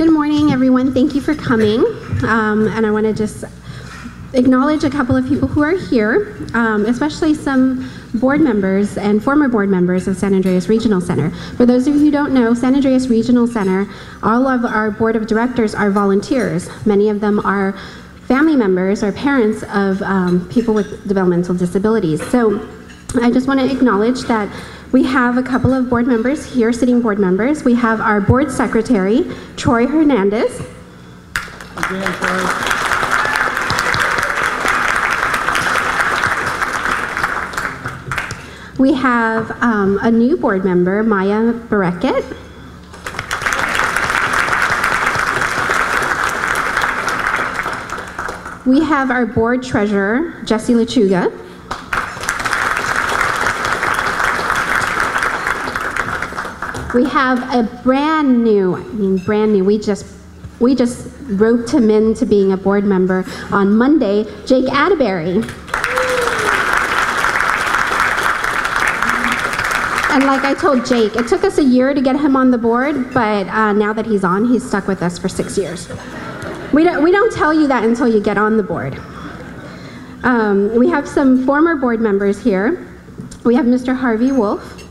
Good morning, everyone. Thank you for coming. And I want to just acknowledge a couple of people who are here, especially some board members and former board members of San Andreas Regional Center. For those of you who don't know, San Andreas Regional Center, all of our board of directors are volunteers. Many of them are family members or parents of people with developmental disabilities. So I just want to acknowledge that we have a couple of board members here, sitting board members. We have our board secretary, Troy Hernandez. We have a new board member, Maya Bareket. We have our board treasurer, Jessie Lechuga. We have a brand new, we just roped him into being a board member on Monday, Jake Atterbury. And like I told Jake, it took us a year to get him on the board, but now that he's on, he's stuck with us for 6 years. We don't tell you that until you get on the board. We have some former board members here. We have Mr. Harvey Wolf.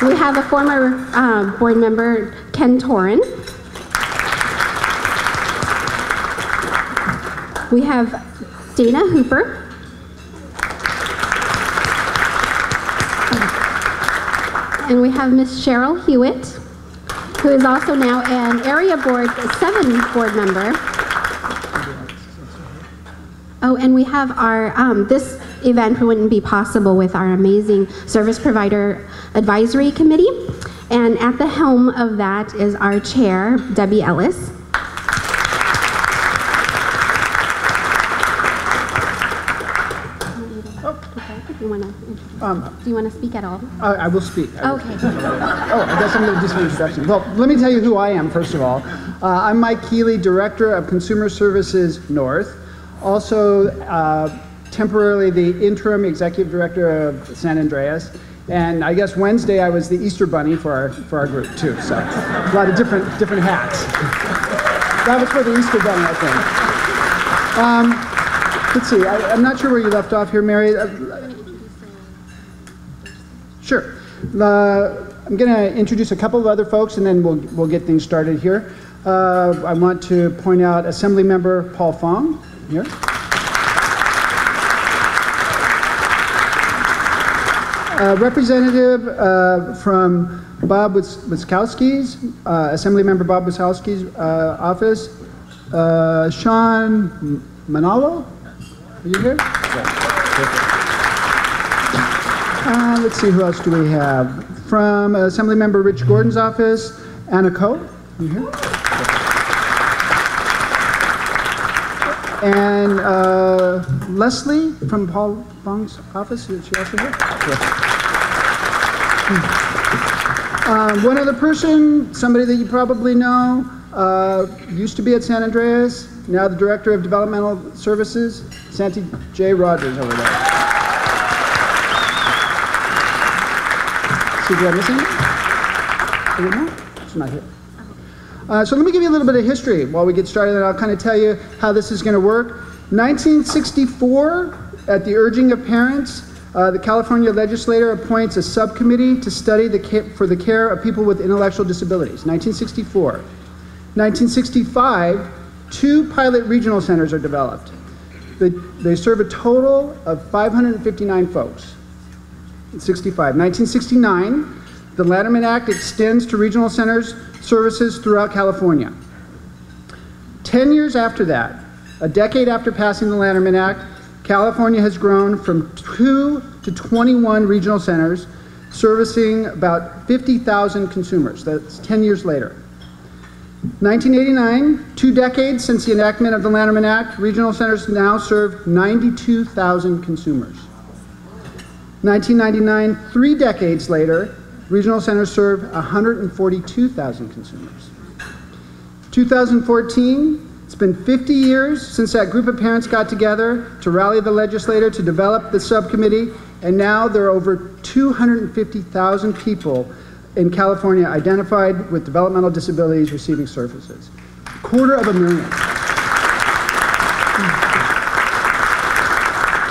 We have a former board member, Ken Torin. We have Dana Hooper. And we have Miss Cheryl Hewitt, who is also now an area board 7 board member. Oh, and we have our, this event wouldn't be possible with our amazing Service Provider Advisory Committee. And at the helm of that is our chair, Debbie Ellis. Do you want to speak at all? I will speak. Okay. Oh, I guess I'm going to do some introduction. Well, let me tell you who I am, first of all. I'm Mike Keeley, Director of Consumer Services North. Also, temporarily the Interim Executive Director of San Andreas. And I guess Wednesday I was the Easter Bunny for our group, too. So, a lot of different hats. That was for the Easter Bunny, I think. Let's see, I'm not sure where you left off here, Mary. Sure. I'm going to introduce a couple of other folks, and then we'll get things started here. I want to point out Assemblymember Paul Fong here. Representative from Bob Wiskowski's, Assemblymember Bob Wiskowski's office, Sean Manalo. Are you here? Let's see, who else do we have? From Assemblymember Rich Gordon's office, Anna Coe. Are you here? And Leslie from Paul Fong's office. Is she also here? One other person, somebody that you probably know, used to be at San Andreas, now the Director of Developmental Services, Santi Rogers over there. See, did I miss anything? No? She's not here. So let me give you a little bit of history while we get started, and I'll kind of tell you how this is going to work. 1964, at the urging of parents, the California legislature appoints a subcommittee to study for the care of people with intellectual disabilities. 1964. 1965, 2 pilot regional centers are developed. They serve a total of 559 folks. In 65. 1969, the Lanterman Act extends to regional centers services throughout California. 10 years after that, a decade after passing the Lanterman Act, California has grown from 2 to 21 regional centers, servicing about 50,000 consumers. That's 10 years later. 1989, 2 decades since the enactment of the Lanterman Act, regional centers now serve 92,000 consumers. 1999, 3 decades later, regional centers serve 142,000 consumers. 2014, it's been 50 years since that group of parents got together to rally the legislature to develop the subcommittee, and now there are over 250,000 people in California identified with developmental disabilities receiving services. 250,000.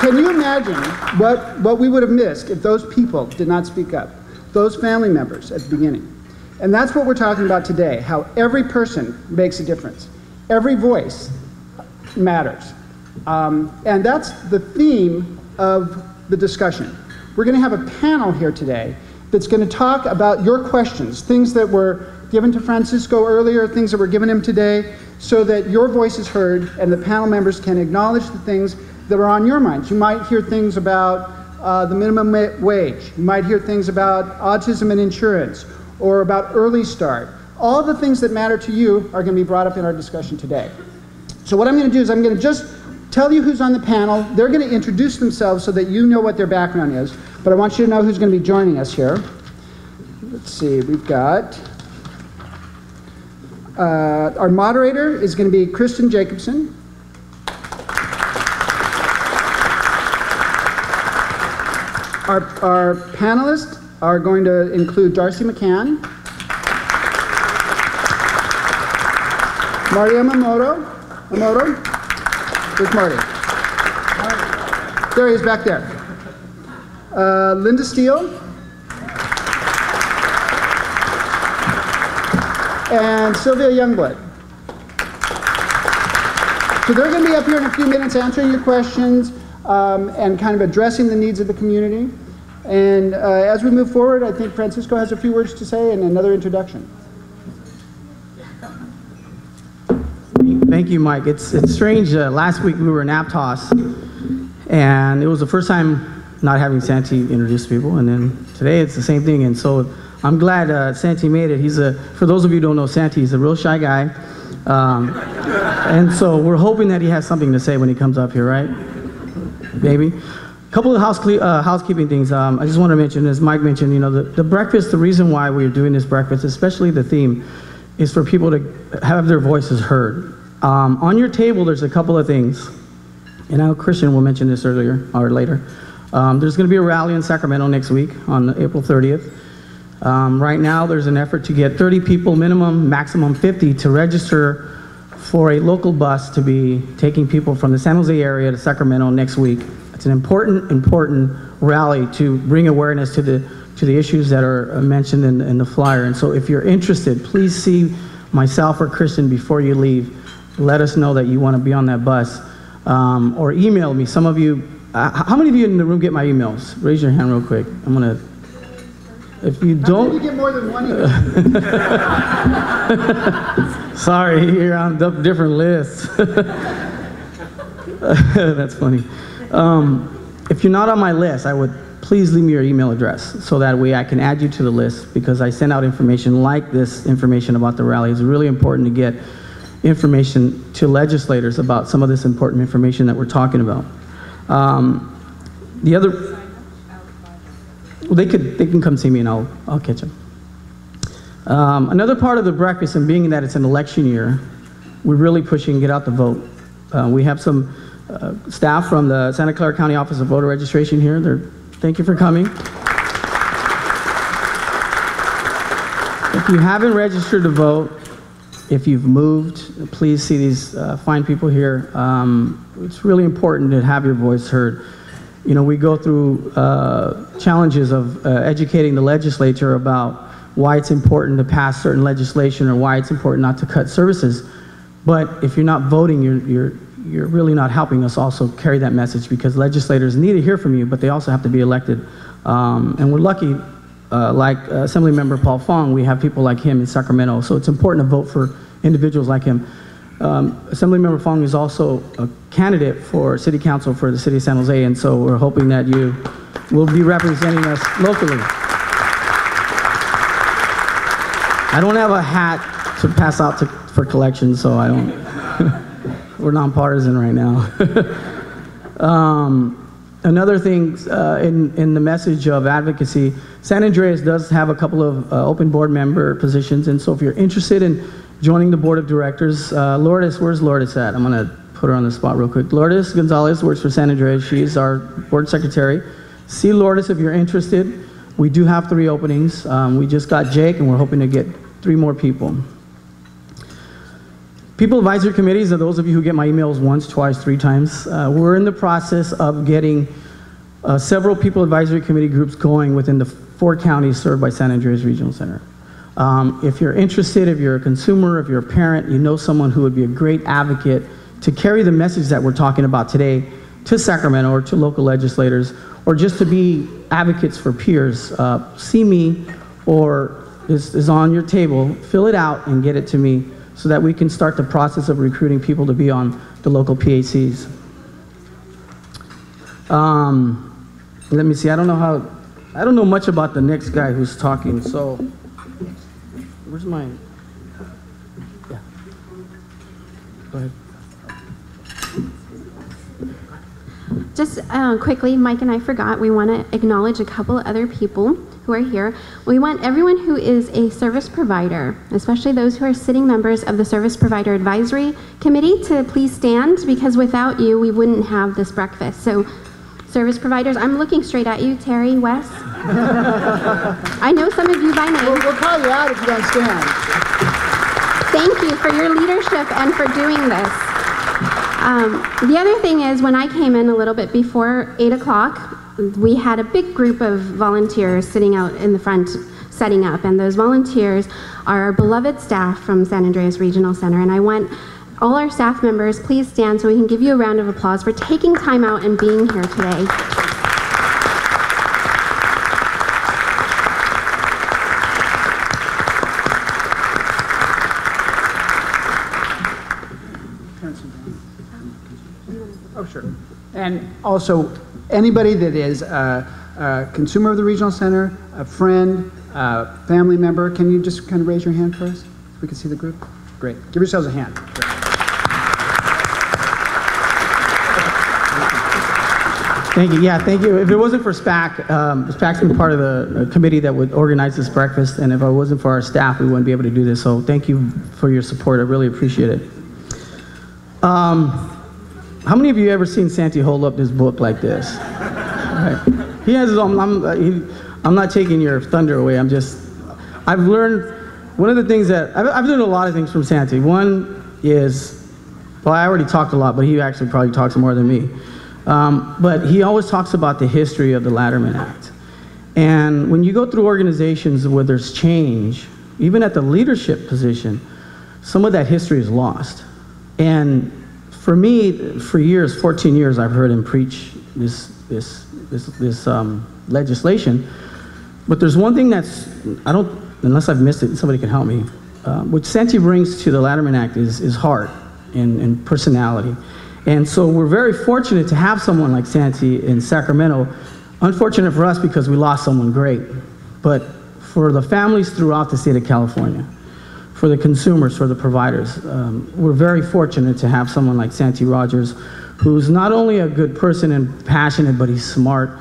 Can you imagine what we would have missed if those people did not speak up, those family members at the beginning? And that's what we're talking about today, how every person makes a difference. Every voice matters. And that's the theme of the discussion. We're going to have a panel here today that's going to talk about your questions, things that were given to Francisco earlier, things that were given him today, so that your voice is heard and the panel members can acknowledge the things that are on your minds. You might hear things about the minimum wage. You might hear things about autism and insurance, or about early start. All the things that matter to you are going to be brought up in our discussion today. So what I'm going to do is I'm going to just tell you who's on the panel. They're going to introduce themselves so that you know what their background is. But I want you to know who's going to be joining us here. Let's see, we've got our moderator is going to be Kristin Jacobsen. Our panelists are going to include Darcy McCann, Marty Omoto. Where's Marty? There he is, back there. Lynda Steele. And Sylvia Youngblood. So they're going to be up here in a few minutes answering your questions and kind of addressing the needs of the community. And as we move forward, I think Francisco has a few words to say and another introduction. Thank you, Mike. It's strange. Last week we were in Aptos, and it was the first time not having Santi introduce people, and then today it's the same thing. And so I'm glad Santi made it. For those of you who don't know Santi, he's a real shy guy, and so we're hoping that he has something to say when he comes up here, right, baby? A couple of housekeeping things. I just want to mention, as Mike mentioned, you know, the breakfast. The reason why we're doing this breakfast, especially the theme, is for people to have their voices heard. On your table, there's a couple of things, and I know Kristin will mention this earlier or later. There's going to be a rally in Sacramento next week on April 30th. Right now, there's an effort to get 30 people, minimum, maximum 50, to register for a local bus to be taking people from the San Jose area to Sacramento next week. It's an important rally to bring awareness to the issues that are mentioned in the flyer. And so if you're interested, please see myself or Kristin before you leave. Let us know that you want to be on that bus, or email me. Some of you, how many of you in the room get my emails? Raise your hand real quick. I'm gonna, if you don't. How many of you get more than one email? Sorry, you're on different lists. That's funny. If you're not on my list, I would please leave me your email address so that way I can add you to the list, because I send out information like this information about the rally. It's really important to get information to legislators about some of this important information that we're talking about. The other, well, they can come see me and I'll catch them. Another part of the breakfast, and being that it's an election year, we're really pushing get out the vote. We have some staff from the Santa Clara County Office of Voter Registration here. Thank you for coming. If you haven't registered to vote, if you've moved, please see these fine people here. It's really important to have your voice heard. You know, we go through challenges of educating the legislature about why it's important to pass certain legislation or why it's important not to cut services. But if you're not voting, you're really not helping us also carry that message, because legislators need to hear from you, but they also have to be elected. And we're lucky, like Assemblymember Paul Fong, we have people like him in Sacramento, so it's important to vote for individuals like him. Assemblymember Fong is also a candidate for City Council for the City of San Jose, and so we're hoping that you will be representing us locally. I don't have a hat to pass out for collection, so I don't. We're nonpartisan right now. Another thing in the message of advocacy, San Andreas does have a couple of open board member positions, and so if you're interested in joining the board of directors, Lourdes, where's Lourdes at? I'm gonna put her on the spot real quick. Lourdes Gonzalez works for San Andreas. She's our board secretary. See Lourdes if you're interested. We do have 3 openings. We just got Jake, and we're hoping to get 3 more people. People advisory committees are those of you who get my emails once, twice, 3 times. We're in the process of getting several people advisory committee groups going within the 4 counties served by San Andreas Regional Center. If you're interested, if you're a consumer, if you're a parent, you know someone who would be a great advocate to carry the message that we're talking about today to Sacramento or to local legislators, or just to be advocates for peers, see me, or is on your table, fill it out and get it to me so that we can start the process of recruiting people to be on the local PACs. Let me see, I don't know much about the next guy who's talking, so, where's my, yeah, go ahead. Just quickly, Mike and I forgot, we want to acknowledge a couple of other people who are here. We want everyone who is a service provider, especially those who are sitting members of the Service Provider Advisory Committee, to please stand, because without you, we wouldn't have this breakfast. So, service providers, I'm looking straight at you, Terry, Wes. I know some of you by name. We'll call you out if you don't stand. Thank you for your leadership and for doing this. The other thing is, when I came in a little bit before 8 o'clock, we had a big group of volunteers sitting out in the front setting up, and those volunteers are our beloved staff from San Andreas Regional Center, and I want all our staff members, please stand so we can give you a round of applause for taking time out and being here today. Oh, sure. And also, anybody that is a consumer of the Regional Center, a friend, a family member, can you just kind of raise your hand for us so we can see the group? Great. Give yourselves a hand. Great. Thank you. Yeah, thank you. If it wasn't for SPAC, SPAC's been part of the committee that would organize this breakfast, and if it wasn't for our staff, we wouldn't be able to do this. So thank you for your support. I really appreciate it. How many of you ever seen Santi hold up this book like this? Right. He has his own. I'm not taking your thunder away. I've learned one of the things that I've learned a lot of things from Santi. One is, well, I already talked a lot, but he actually probably talks more than me. But he always talks about the history of the Latterman Act. And when you go through organizations where there's change, even at the leadership position, some of that history is lost. And for me, for years, 14 years, I've heard him preach this legislation. But there's one thing that's, unless I've missed it, somebody can help me. What Santi brings to the Latterman Act is heart and personality. And so we're very fortunate to have someone like Santi in Sacramento. Unfortunate for us because we lost someone great. But for the families throughout the state of California, for the consumers, for the providers, we're very fortunate to have someone like Santi Rogers, who's not only a good person and passionate, but he's smart.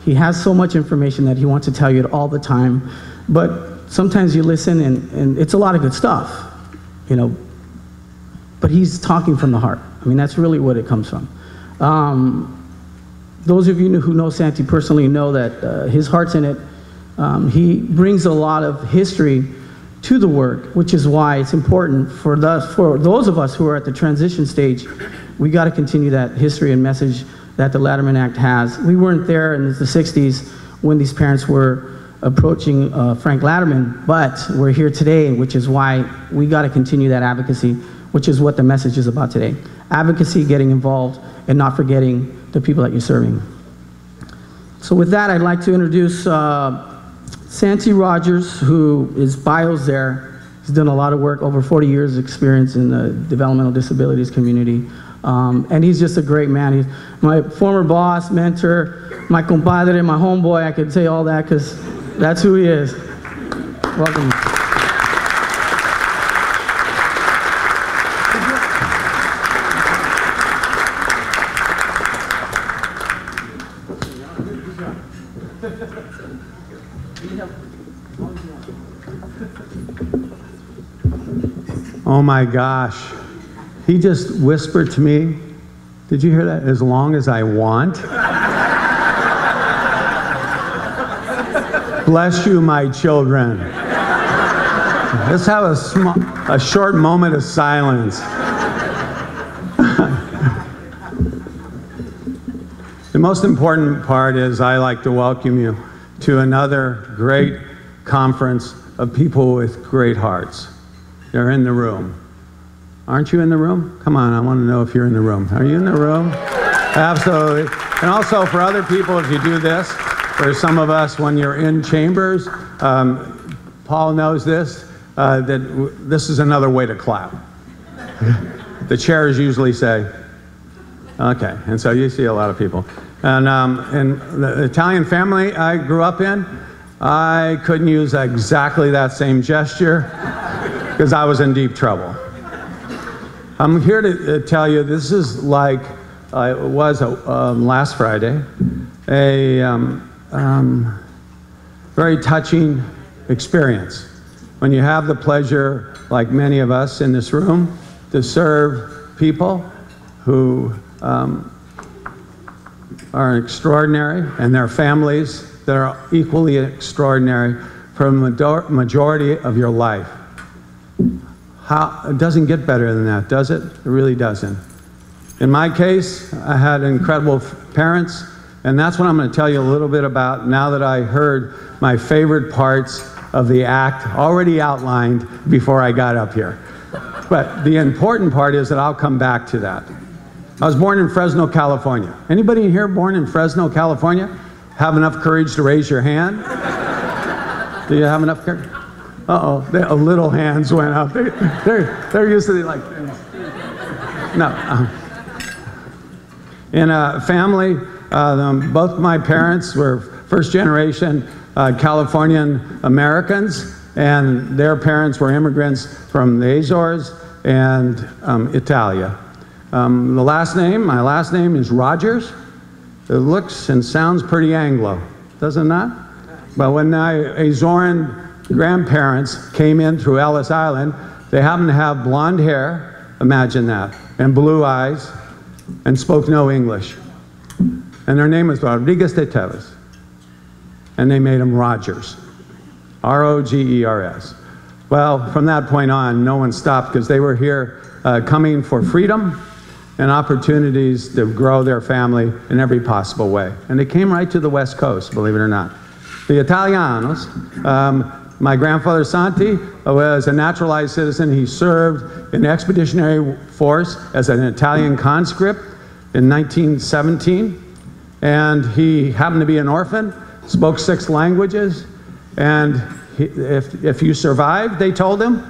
He has so much information that he wants to tell you all the time. But sometimes you listen and it's a lot of good stuff, you know. But he's talking from the heart. I mean, that's really what it comes from. Those of you who know Santi personally know that his heart's in it. He brings a lot of history to the work, which is why it's important for those of us who are at the transition stage. We got to continue that history and message that the Latterman Act has. We weren't there in the 60s when these parents were approaching Frank Latterman, but we're here today, which is why we got to continue that advocacy, which is what the message is about today. Advocacy, getting involved, and not forgetting the people that you're serving. So with that, I'd like to introduce Santi Rogers, who is bios there. He's done a lot of work, over 40 years experience in the developmental disabilities community. And he's just a great man. He's my former boss, mentor, my compadre, my homeboy. I could say all that because that's who he is. Welcome. Oh my gosh. He just whispered to me, did you hear that? As long as I want? Bless you, my children. Let's have a short moment of silence. The most important part is I like to welcome you to another great conference of people with great hearts. They're in the room. Aren't you in the room? Come on, I want to know if you're in the room. Are you in the room? Absolutely. And also for other people, if you do this, for some of us, when you're in chambers, Paul knows this, that this is another way to clap. The chairs usually say, okay, and so you see a lot of people. And in the Italian family I grew up in, I couldn't use exactly that same gesture because I was in deep trouble. I'm here to tell you this is like it was last Friday, a very touching experience when you have the pleasure, like many of us in this room, to serve people who are extraordinary and their families that are equally extraordinary for the majority of your life. It doesn't get better than that, does it? It really doesn't. In my case, I had incredible parents, and that's what I'm going to tell you a little bit about now that I heard my favorite parts of the act already outlined before I got up here. But the important part is that I'll come back to that. I was born in Fresno, California. Anybody in here born in Fresno, California? Have enough courage to raise your hand? Do you have enough courage? Uh-oh, little hands went up. They're usually like this. No. In a family, both my parents were first generation Californian Americans, and their parents were immigrants from the Azores and Italia. My last name is Rogers. It looks and sounds pretty Anglo, does it not? But when my Azorean grandparents came in through Ellis Island, they happened to have blonde hair, imagine that, and blue eyes, and spoke no English. And their name was Rodriguez de Tevez. And they made him Rogers, R-O-G-E-R-S. Well, from that point on, no one stopped because they were here coming for freedom and opportunities to grow their family in every possible way. And they came right to the West Coast, believe it or not. The Italianos, my grandfather Santi was a naturalized citizen. He served in the Expeditionary Force as an Italian conscript in 1917. And he happened to be an orphan, spoke 6 languages. And if you survived, they told him,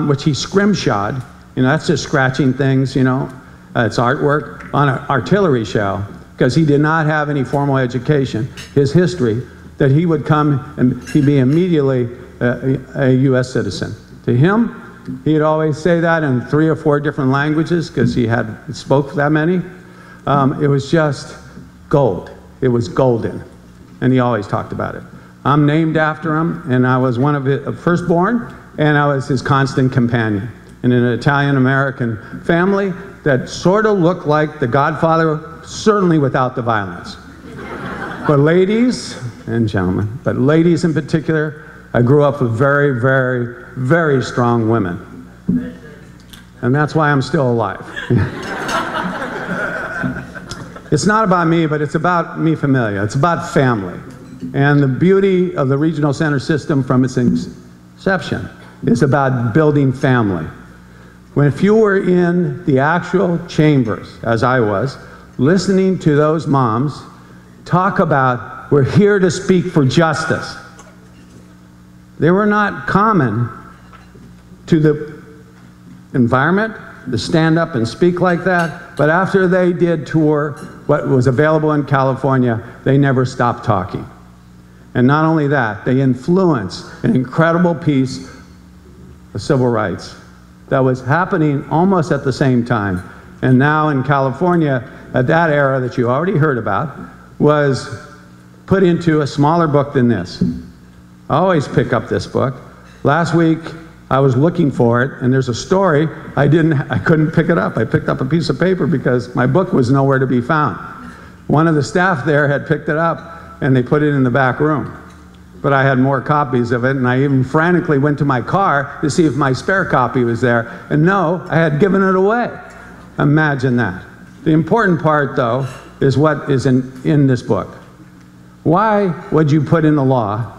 which he scrimshawed, you know, that's just scratching things, you know, it's artwork on an artillery shell, because he did not have any formal education. His history, that he would come and he'd be immediately a U.S. citizen. To him, he'd always say that in 3 or 4 different languages, because he spoke that many. It was just gold. It was golden. And he always talked about it. I'm named after him, and I was one of his firstborn, and I was his constant companion in an Italian-American family that sort of looked like The Godfather, certainly without the violence. But ladies and gentlemen, but ladies in particular, I grew up with very, very, very strong women. And that's why I'm still alive. It's not about me, but it's about mi familia. It's about family. And the beauty of the regional center system from its inception is about building family. If you were in the actual chambers, as I was, listening to those moms talk about, we're here to speak for justice. They were not common to the environment to stand up and speak like that, but after they did tour what was available in California, they never stopped talking. And not only that, they influenced an incredible piece of civil rights that was happening almost at the same time. And now in California, at that era that you already heard about, was put into a smaller book than this. I always pick up this book. Last week, I was looking for it, and there's a story. I couldn't pick it up. I picked up a piece of paper because my book was nowhere to be found. One of the staff there had picked it up, and they put it in the back room. but I had more copies of it, and I even frantically went to my car to see if my spare copy was there, and no, I had given it away. Imagine that. The important part, though, is what is in this book. Why would you put in the law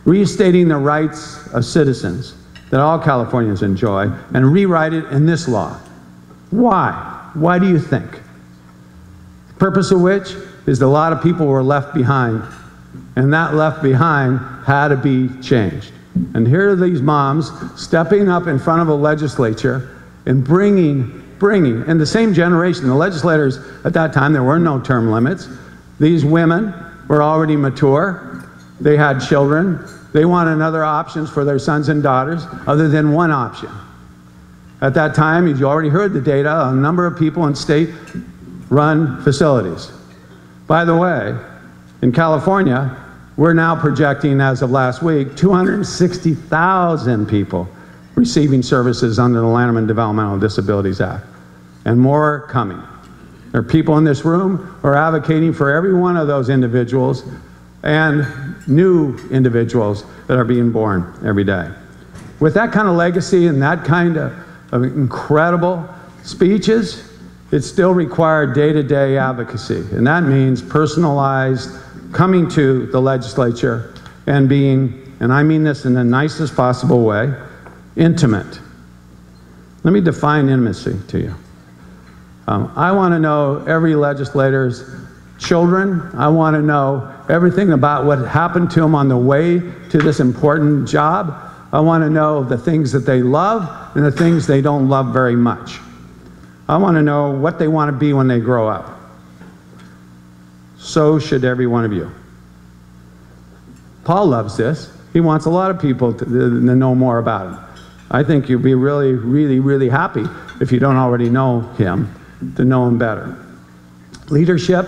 restating the rights of citizens that all Californians enjoy and rewrite it in this law? Why? Why do you think? The purpose of which is that a lot of people were left behind, and that left behind had to be changed. And here are these moms stepping up in front of a legislature and bringing, and the same generation, the legislators at that time, there were no term limits. These women were already mature. They had children. They wanted other options for their sons and daughters other than one option. At that time, as you already heard the data, a number of people in state-run facilities. By the way, in California, we're now projecting, as of last week, 260,000 people receiving services under the Lanham Developmental Disabilities Act, and more coming. There are people in this room who are advocating for every one of those individuals and new individuals that are being born every day. With that kind of legacy and that kind of incredible speeches, it still required day-to-day advocacy, and that means personalized, coming to the legislature and being, and I mean this in the nicest possible way, intimate. Let me define intimacy to you. I want to know every legislator's children. I want to know everything about what happened to them on the way to this important job. I want to know the things that they love and the things they don't love very much. I want to know what they want to be when they grow up. So should every one of you. Paul loves this. He wants a lot of people to know more about him. I think you'll be really, really, really happy if you don't already know him, to know him better. Leadership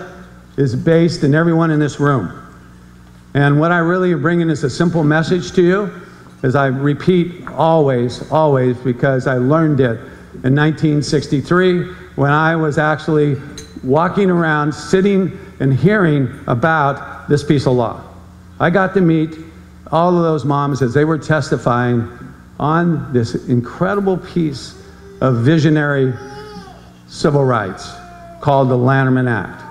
is based in everyone in this room. And what I really am bringing is a simple message to you, as I repeat always, always, because I learned it in 1963 when I was actually walking around, sitting and hearing about this piece of law. I got to meet all of those moms as they were testifying on this incredible piece of visionary civil rights called the Lanham Act.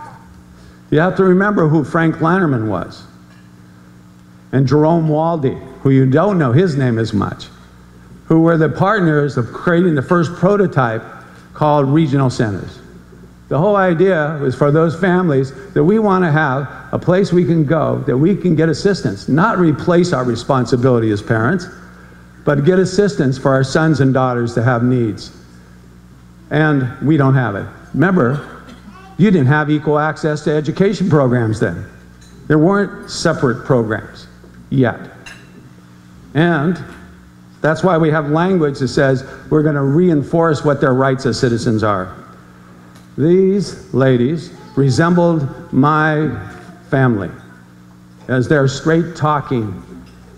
You have to remember who Frank Lanham was, and Jerome Waldy, who you don't know his name as much, who were the partners of creating the first prototype called regional centers. The whole idea was for those families that we want to have a place we can go, that we can get assistance, not replace our responsibility as parents, but get assistance for our sons and daughters to have needs. And we don't have it. Remember, you didn't have equal access to education programs then. There weren't separate programs yet. And that's why we have language that says we're going to reinforce what their rights as citizens are. These ladies resembled my family as they're straight talking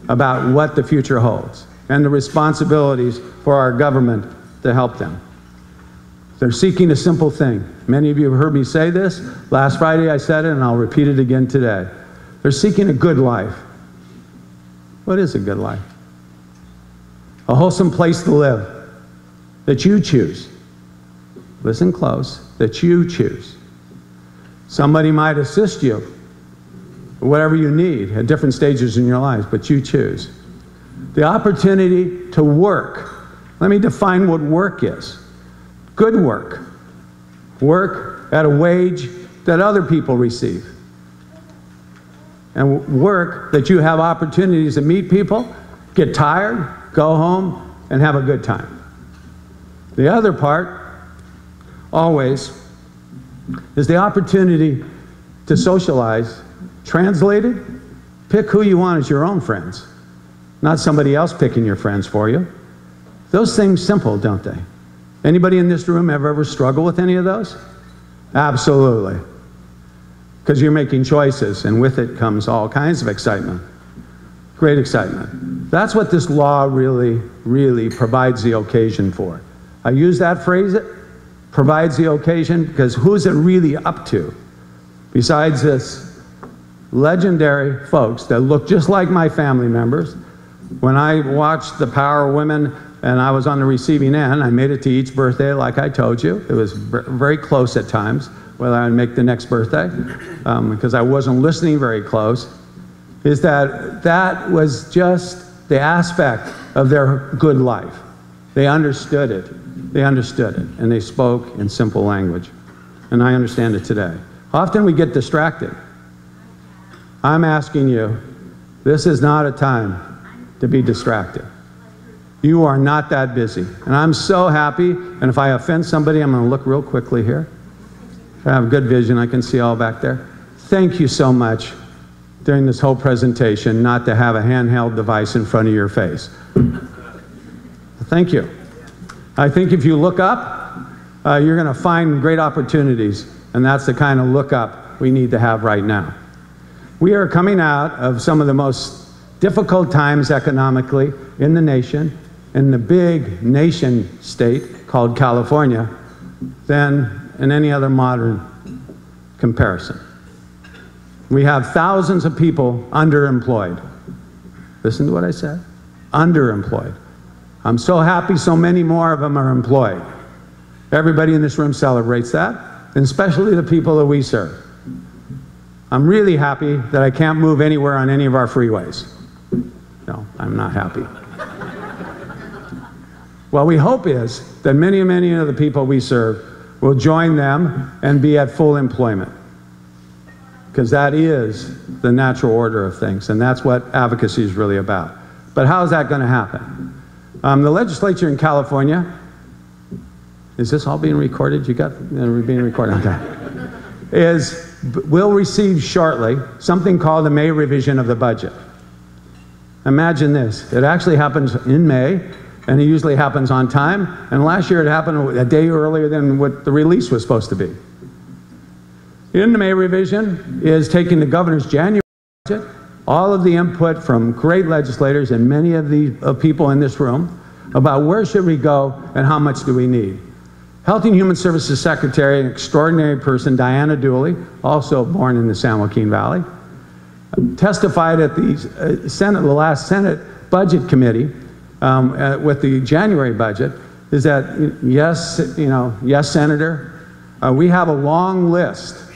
about what the future holds and the responsibilities for our government to help them. They're seeking a simple thing. Many of you have heard me say this. Last Friday I said it, and I'll repeat it again today. They're seeking a good life. What is a good life? A wholesome place to live that you choose. Listen close, that you choose. Somebody might assist you, whatever you need at different stages in your life, but you choose. The opportunity to work. Let me define what work is. Good work. Work at a wage that other people receive. And work that you have opportunities to meet people, get tired, go home, and have a good time. The other part, always, is the opportunity to socialize. Translated, pick who you want as your own friends, not somebody else picking your friends for you. Those seem simple, don't they? Anybody in this room ever struggle with any of those? Absolutely. Because you're making choices, and with it comes all kinds of excitement. Great excitement. That's what this law really, really provides the occasion for. I use that phrase, provides the occasion, because who's it really up to? Besides this legendary folks that look just like my family members. When I watched The Power of Women and I was on the receiving end, I made it to each birthday like I told you. It was very close at times, whether I'd make the next birthday, because I wasn't listening very close, is that was just the aspect of their good life. They understood it. They understood it, and they spoke in simple language. And I understand it today. Often we get distracted. I'm asking you, this is not a time to be distracted. You are not that busy. And I'm so happy, and if I offend somebody, I'm going to look real quickly here. I have good vision, I can see all back there. Thank you so much during this whole presentation not to have a handheld device in front of your face. Thank you. I think if you look up, you're going to find great opportunities, and that's the kind of look up we need to have right now. We are coming out of some of the most difficult times economically in the nation, in the big nation state called California, than in any other modern comparison. We have thousands of people underemployed. Listen to what I said. Underemployed. I'm so happy so many more of them are employed. Everybody in this room celebrates that, and especially the people that we serve. I'm really happy that I can't move anywhere on any of our freeways. No, I'm not happy. What we hope is that many of the people we serve will join them and be at full employment, because that is the natural order of things, and that's what advocacy is really about. But how is that going to happen? The legislature in California, is this all being recorded? You got being recorded? Okay. Will receive shortly something called the May revision of the budget. Imagine this. It actually happens in May, and it usually happens on time. And last year it happened a day earlier than what the release was supposed to be. In the May revision is taking the governor's January budget, all of the input from great legislators and many of the people in this room about where should we go and how much do we need. Health and Human Services Secretary, an extraordinary person, Diana Dooley, also born in the San Joaquin Valley, testified at the last Senate Budget Committee with the January budget, is that yes, Senator, we have a long list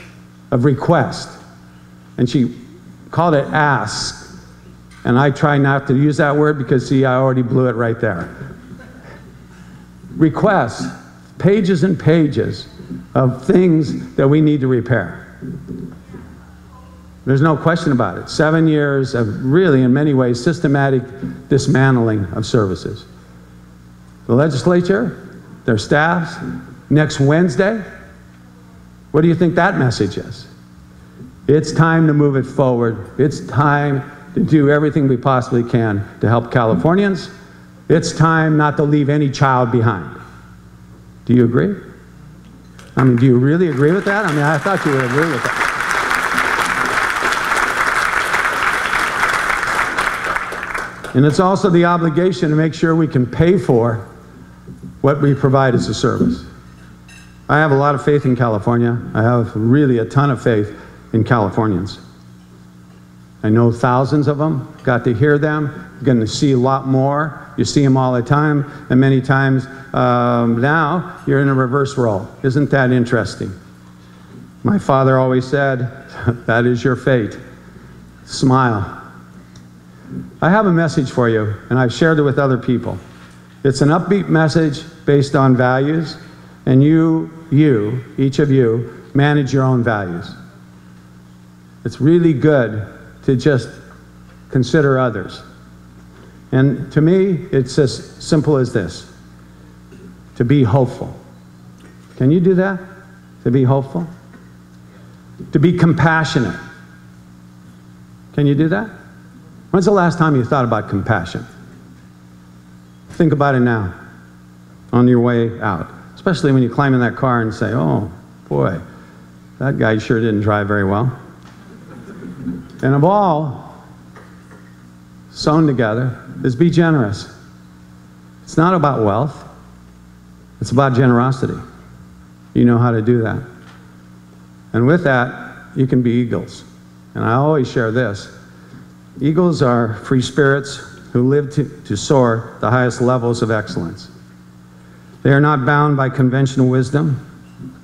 of requests, and she called it asks, and I try not to use that word because, see, I already blew it right there. Requests, pages and pages of things that we need to repair. There's no question about it. 7 years of really, in many ways, systematic dismantling of services. The legislature, their staffs, next Wednesday, what do you think that message is? It's time to move it forward. It's time to do everything we possibly can to help Californians. It's time not to leave any child behind. Do you agree? I mean, do you really agree with that? I mean, I thought you would agree with that. And it's also the obligation to make sure we can pay for what we provide as a service. I have a lot of faith in California. I have really a ton of faith in Californians. I know thousands of them, got to hear them, you're going to see a lot more. You see them all the time, and many times now you're in a reverse role. Isn't that interesting? My father always said, that is your fate. Smile. I have a message for you, and I've shared it with other people. It's an upbeat message based on values, and you, each of you, manage your own values. It's really good to just consider others. And to me, it's as simple as this, to be hopeful. Can you do that? To be hopeful? To be compassionate. Can you do that? When's the last time you thought about compassion? Think about it now, on your way out. Especially when you climb in that car and say, oh, boy, that guy sure didn't drive very well. And of all, sewn together, is be generous. It's not about wealth. It's about generosity. You know how to do that. And with that, you can be eagles. And I always share this. Eagles are free spirits who live to soar the highest levels of excellence. They are not bound by conventional wisdom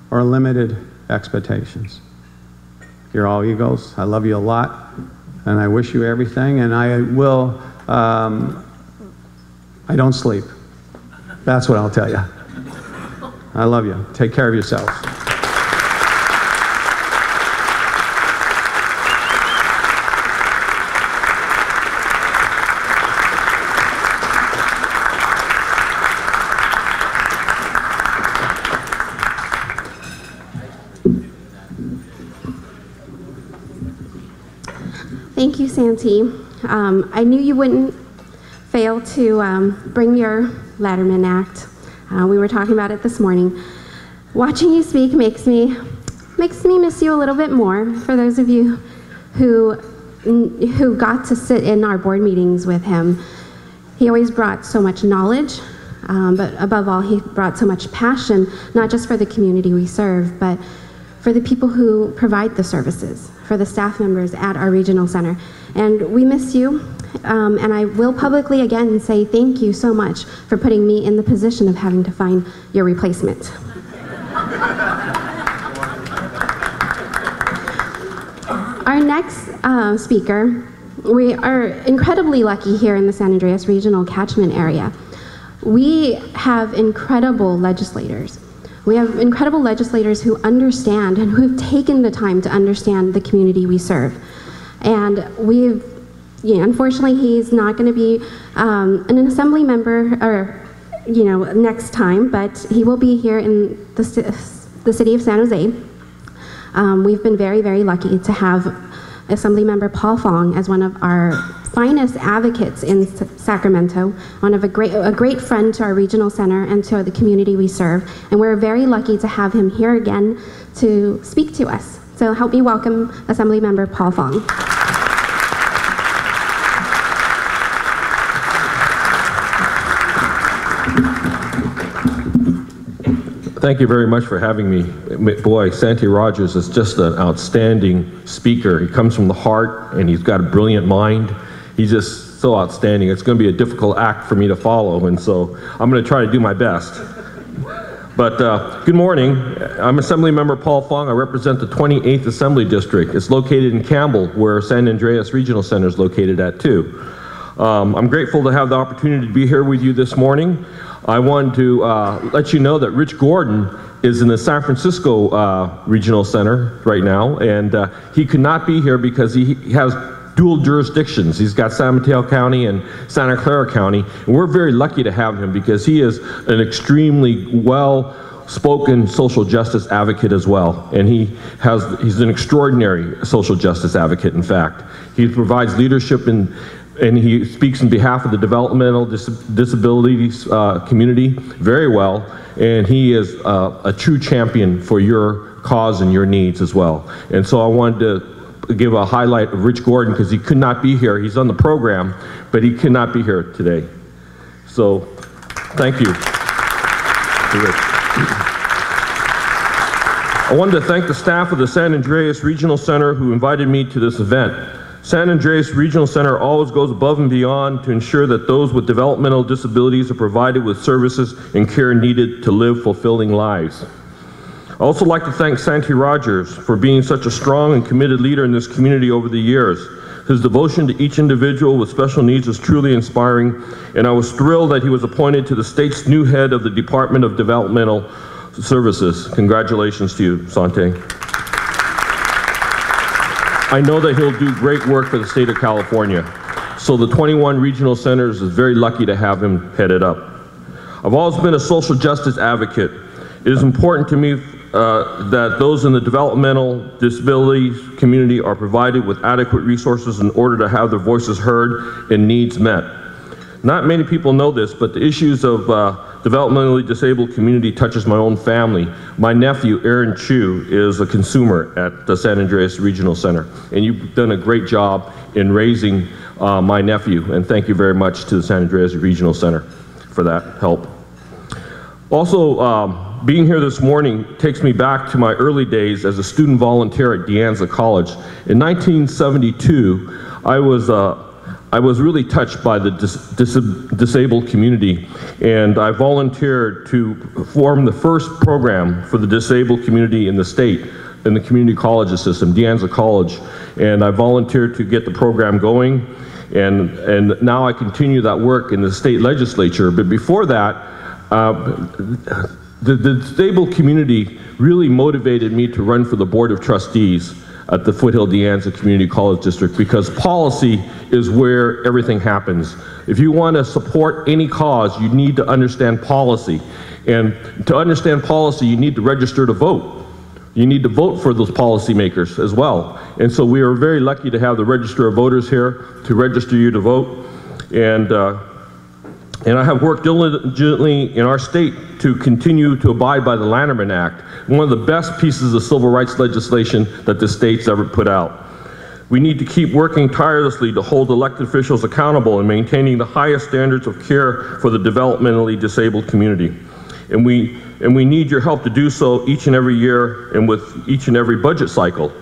or limited expectations. You're all Eagles. I love you a lot, and I wish you everything, and I will, I don't sleep. That's what I'll tell you. I love you. Take care of yourselves. Thank you, Santi. I knew you wouldn't fail to bring your Letterman Act. We were talking about it this morning. Watching you speak makes me miss you a little bit more. For those of you who got to sit in our board meetings with him, he always brought so much knowledge, but above all, he brought so much passion, not just for the community we serve, but for the people who provide the services, for the staff members at our regional center. And we miss you, and I will publicly again say thank you so much for putting me in the position of having to find your replacement. Our next speaker, we are incredibly lucky here in the San Andreas Regional Catchment Area. We have incredible legislators. We have incredible legislators who understand and who have taken the time to understand the community we serve. And unfortunately, he's not going to be an assembly member or, next time, but he will be here in the city of San Jose. We've been very, very lucky to have Assemblymember Paul Fong as one of our finest advocates in Sacramento, a great friend to our regional center and to the community we serve. And we're very lucky to have him here again to speak to us. So help me welcome Assemblymember Paul Fong. Thank you very much for having me. Boy, Santi Rogers is just an outstanding speaker. He comes from the heart, and he's got a brilliant mind. He's just so outstanding. It's going to be a difficult act for me to follow, and so I'm going to try to do my best. But good morning. I'm Assemblymember Paul Fong. I represent the 28th Assembly District. It's located in Campbell, where San Andreas Regional Center is located at too. I'm grateful to have the opportunity to be here with you this morning. I wanted to let you know that Rich Gordon is in the San Francisco Regional Center right now, and he could not be here because he has dual jurisdictions. He's got San Mateo County and Santa Clara County, and we're very lucky to have him because he is an extremely well-spoken social justice advocate as well, and he's an extraordinary social justice advocate, in fact. He provides leadership and he speaks on behalf of the developmental disabilities community very well, and he is a true champion for your cause and your needs as well. And so I wanted to give a highlight of Rich Gordon because he could not be here. He's on the program, but he could not be here today. So thank you. I wanted to thank the staff of the San Andreas Regional Center who invited me to this event. San Andreas Regional Center always goes above and beyond to ensure that those with developmental disabilities are provided with services and care needed to live fulfilling lives. I also like to thank Santi Rogers for being such a strong and committed leader in this community over the years. His devotion to each individual with special needs is truly inspiring, and I was thrilled that he was appointed to the state's new head of the Department of Developmental Services. Congratulations to you, Santi. I know that he'll do great work for the state of California. So the 21 regional centers is very lucky to have him headed up. I've always been a social justice advocate. It is important to me that those in the developmental disabilities community are provided with adequate resources in order to have their voices heard and needs met. Not many people know this, but the issues of developmentally disabled community touches my own family. My nephew, Aaron Chu, is a consumer at the San Andreas Regional Center, and you've done a great job in raising my nephew, and thank you very much to the San Andreas Regional Center for that help. Also, Being here this morning takes me back to my early days as a student volunteer at De Anza College. In 1972, I was really touched by the disabled community, and I volunteered to form the first program for the disabled community in the state, in the community colleges system, De Anza College, and I volunteered to get the program going, and now I continue that work in the state legislature. But before that, the disabled community really motivated me to run for the Board of Trustees at the Foothill De Anza Community College District, because policy is where everything happens. If you want to support any cause, you need to understand policy. And to understand policy, you need to register to vote. You need to vote for those policymakers as well. And so we are very lucky to have the Register of Voters here to register you to vote. And I have worked diligently in our state to continue to abide by the Lanterman Act, one of the best pieces of civil rights legislation that the state's ever put out. We need to keep working tirelessly to hold elected officials accountable in maintaining the highest standards of care for the developmentally disabled community. And we need your help to do so each and every year and with each and every budget cycle.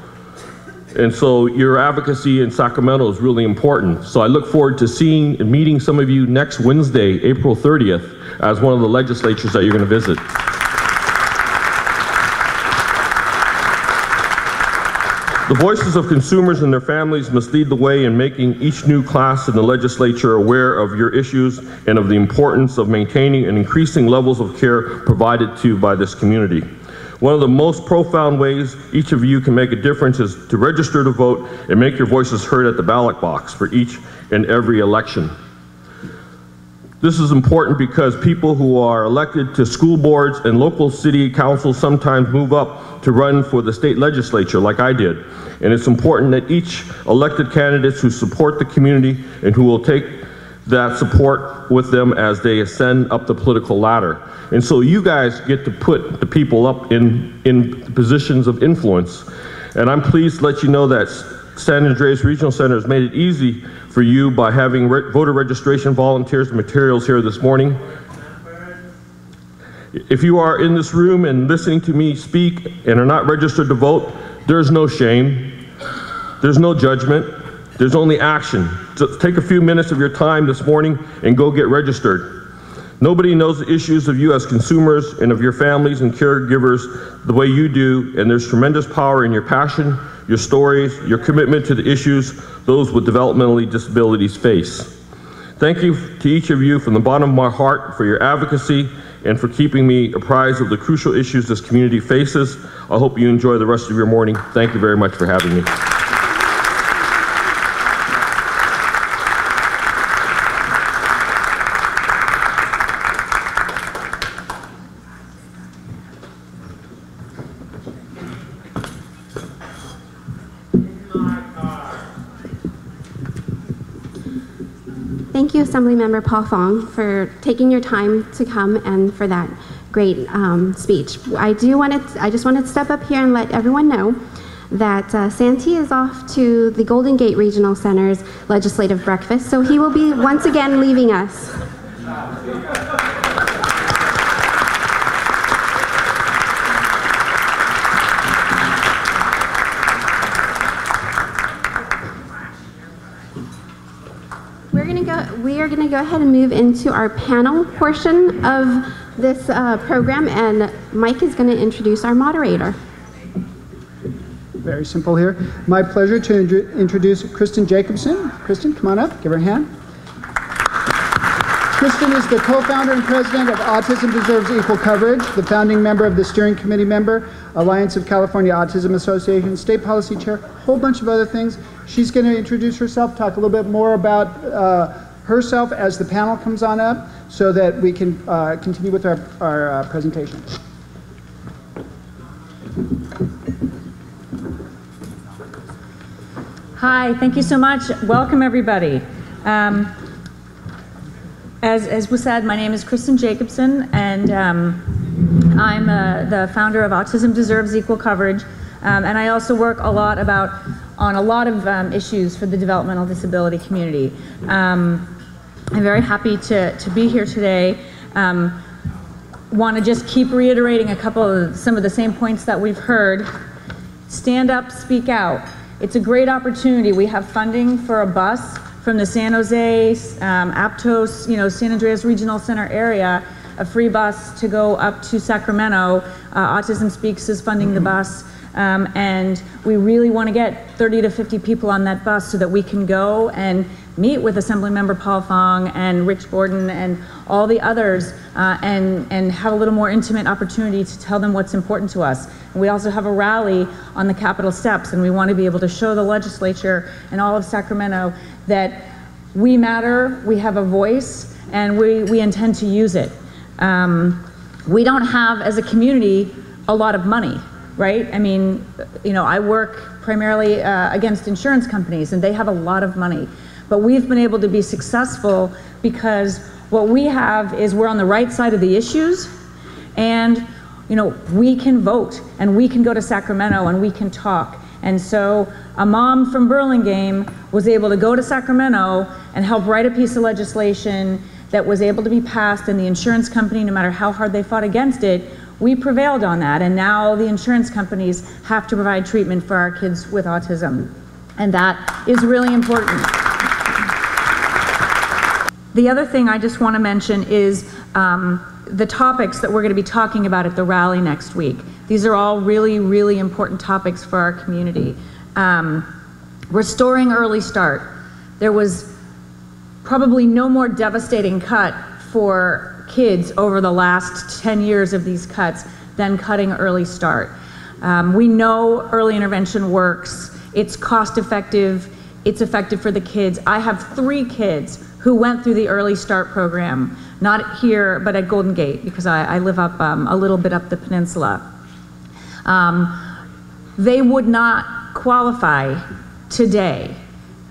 And so your advocacy in Sacramento is really important. So I look forward to seeing and meeting some of you next Wednesday, April 30th, as one of the legislatures that you're going to visit. The voices of consumers and their families must lead the way in making each new class in the legislature aware of your issues and of the importance of maintaining and increasing levels of care provided to by this community. One of the most profound ways each of you can make a difference is to register to vote and make your voices heard at the ballot box for each and every election. This is important because people who are elected to school boards and local city councils sometimes move up to run for the state legislature like I did. And it's important that each elected candidates who support the community and who will take that support with them as they ascend up the political ladder. And so you guys get to put the people up in positions of influence. And I'm pleased to let you know that San Andreas Regional Center has made it easy for you by having voter registration volunteers and materials here this morning. If you are in this room and listening to me speak and are not registered to vote, there's no shame, there's no judgment, there's only action. Just take a few minutes of your time this morning and go get registered. Nobody knows the issues of you as consumers and of your families and caregivers the way you do, and there's tremendous power in your passion, your stories, your commitment to the issues those with developmental disabilities face. Thank you to each of you from the bottom of my heart for your advocacy and for keeping me apprised of the crucial issues this community faces. I hope you enjoy the rest of your morning. Thank you very much for having me. Thank you, Assemblymember Paul Fong, for taking your time to come and for that great speech. I just wanted to step up here and let everyone know that Santi is off to the Golden Gate Regional Center's legislative breakfast, so he will be once again leaving us. We are going to go ahead and move into our panel portion of this program, and Mike is going to introduce our moderator. Very simple here. My pleasure to introduce Kristin Jacobsen. Kristin, come on up, give her a hand. Kristin is the co-founder and president of Autism Deserves Equal Coverage, the founding member of the steering committee member, Alliance of California Autism Association, state policy chair, a whole bunch of other things. She's going to introduce herself, talk a little bit more about herself as the panel comes on up so that we can continue with our presentation. Hi, thank you so much. Welcome, everybody. As was said, my name is Kristin Jacobsen, and I'm the founder of Autism Deserves Equal Coverage, and I also work a lot on a lot of issues for the developmental disability community. I'm very happy to be here today. want to just keep reiterating some of the same points that we've heard. Stand up, speak out. It's a great opportunity. We have funding for a bus from the San Jose, Aptos, San Andreas Regional Center area, a free bus to go up to Sacramento. Autism Speaks is funding the bus. And we really want to get 30 to 50 people on that bus so that we can go and meet with Assemblymember Paul Fong and Rich Gordon and all the others and have a little more intimate opportunity to tell them what's important to us. And we also have a rally on the Capitol steps, and we want to be able to show the legislature and all of Sacramento that we matter, we have a voice, and we intend to use it. We don't have, as a community, a lot of money. Right? I mean, I work primarily against insurance companies, and they have a lot of money. But we've been able to be successful because what we have is we're on the right side of the issues, and we can vote, and we can go to Sacramento, and we can talk. And so a mom from Burlingame was able to go to Sacramento and help write a piece of legislation that was able to be passed, and the insurance company, no matter how hard they fought against it, we prevailed on that, and now the insurance companies have to provide treatment for our kids with autism, and that is really important. The other thing I just want to mention is the topics that we're going to be talking about at the rally next week. These are all really, really important topics for our community. Restoring early start. There was probably no more devastating cut for kids over the last 10 years of these cuts than cutting early start. We know early intervention works. It's cost effective. It's effective for the kids. I have 3 kids who went through the early start program, not here, but at Golden Gate, because I live up a little bit up the peninsula. They would not qualify today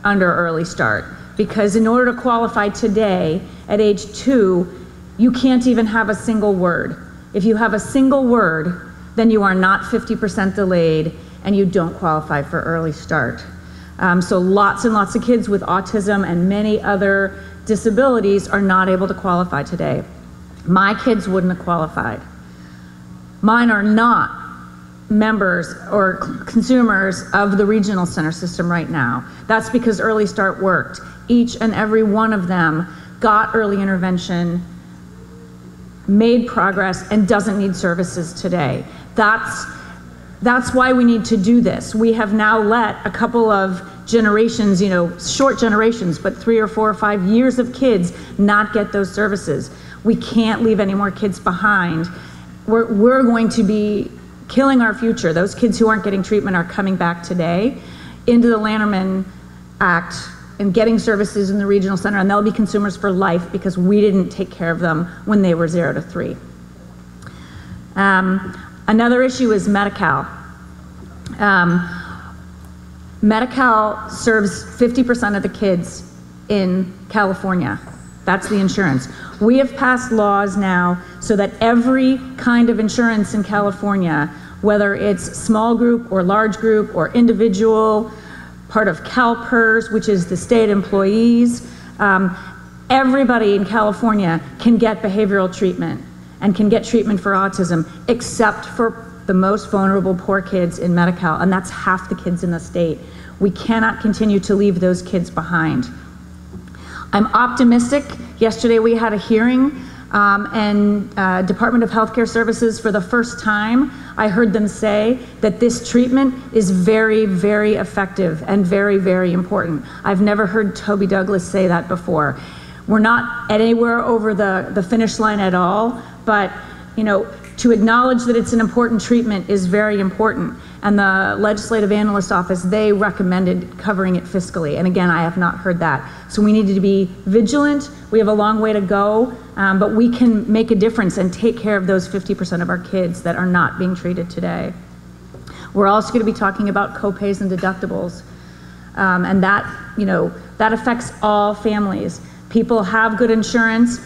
under early start, because in order to qualify today at age 2, you can't even have a single word. If you have a single word, then you are not 50% delayed and you don't qualify for early start. So lots and lots of kids with autism and many other disabilities are not able to qualify today. My kids wouldn't have qualified. Mine are not members or consumers of the regional center system right now. That's because early start worked. Each and every one of them got early intervention, made progress, and doesn't need services today. That's why we need to do this. We have now let a couple of generations, short generations, but 3 or 4 or 5 years of kids not get those services. We can't leave any more kids behind. We're going to be killing our future. Those kids who aren't getting treatment are coming back today into the Lanterman Act and getting services in the regional center, and they'll be consumers for life because we didn't take care of them when they were 0 to 3. Another issue is Medi-Cal. Medi-Cal serves 50% of the kids in California. That's the insurance. We have passed laws now so that every kind of insurance in California, whether it's small group or large group or individual, part of CalPERS, which is the state employees, everybody in California can get behavioral treatment and can get treatment for autism, except for the most vulnerable poor kids in Medi-Cal, and that's half the kids in the state. We cannot continue to leave those kids behind. I'm optimistic. Yesterday we had a hearing and Department of Healthcare Services, for the first time, I heard them say that this treatment is very, very effective and very, very important. I've never heard Toby Douglas say that before. We're not anywhere over the finish line at all, but to acknowledge that it's an important treatment is very important. And the Legislative Analyst Office, they recommended covering it fiscally. And again, I have not heard that. So we need to be vigilant. We have a long way to go, but we can make a difference and take care of those 50% of our kids that are not being treated today. We're also going to be talking about copays and deductibles. And that affects all families. People have good insurance,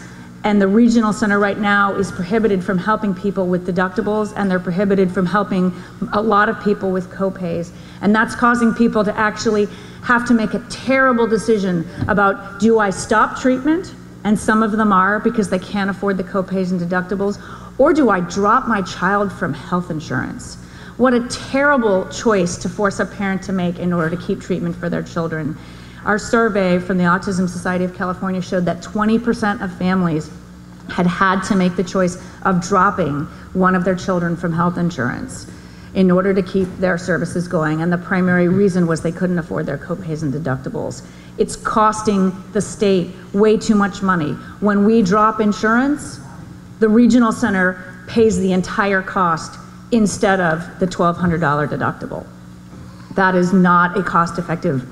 and the regional center right now is prohibited from helping people with deductibles, and they're prohibited from helping a lot of people with copays. And that's causing people to actually have to make a terrible decision about, do I stop treatment? And some of them are, because they can't afford the copays and deductibles, Or do I drop my child from health insurance? What a terrible choice to force a parent to make in order to keep treatment for their children. Our survey from the Autism Society of California showed that 20% of families had to make the choice of dropping one of their children from health insurance in order to keep their services going, and the primary reason was they couldn't afford their copays and deductibles. It's costing the state way too much money. When we drop insurance, the regional center pays the entire cost instead of the $1,200 deductible. That is not a cost-effective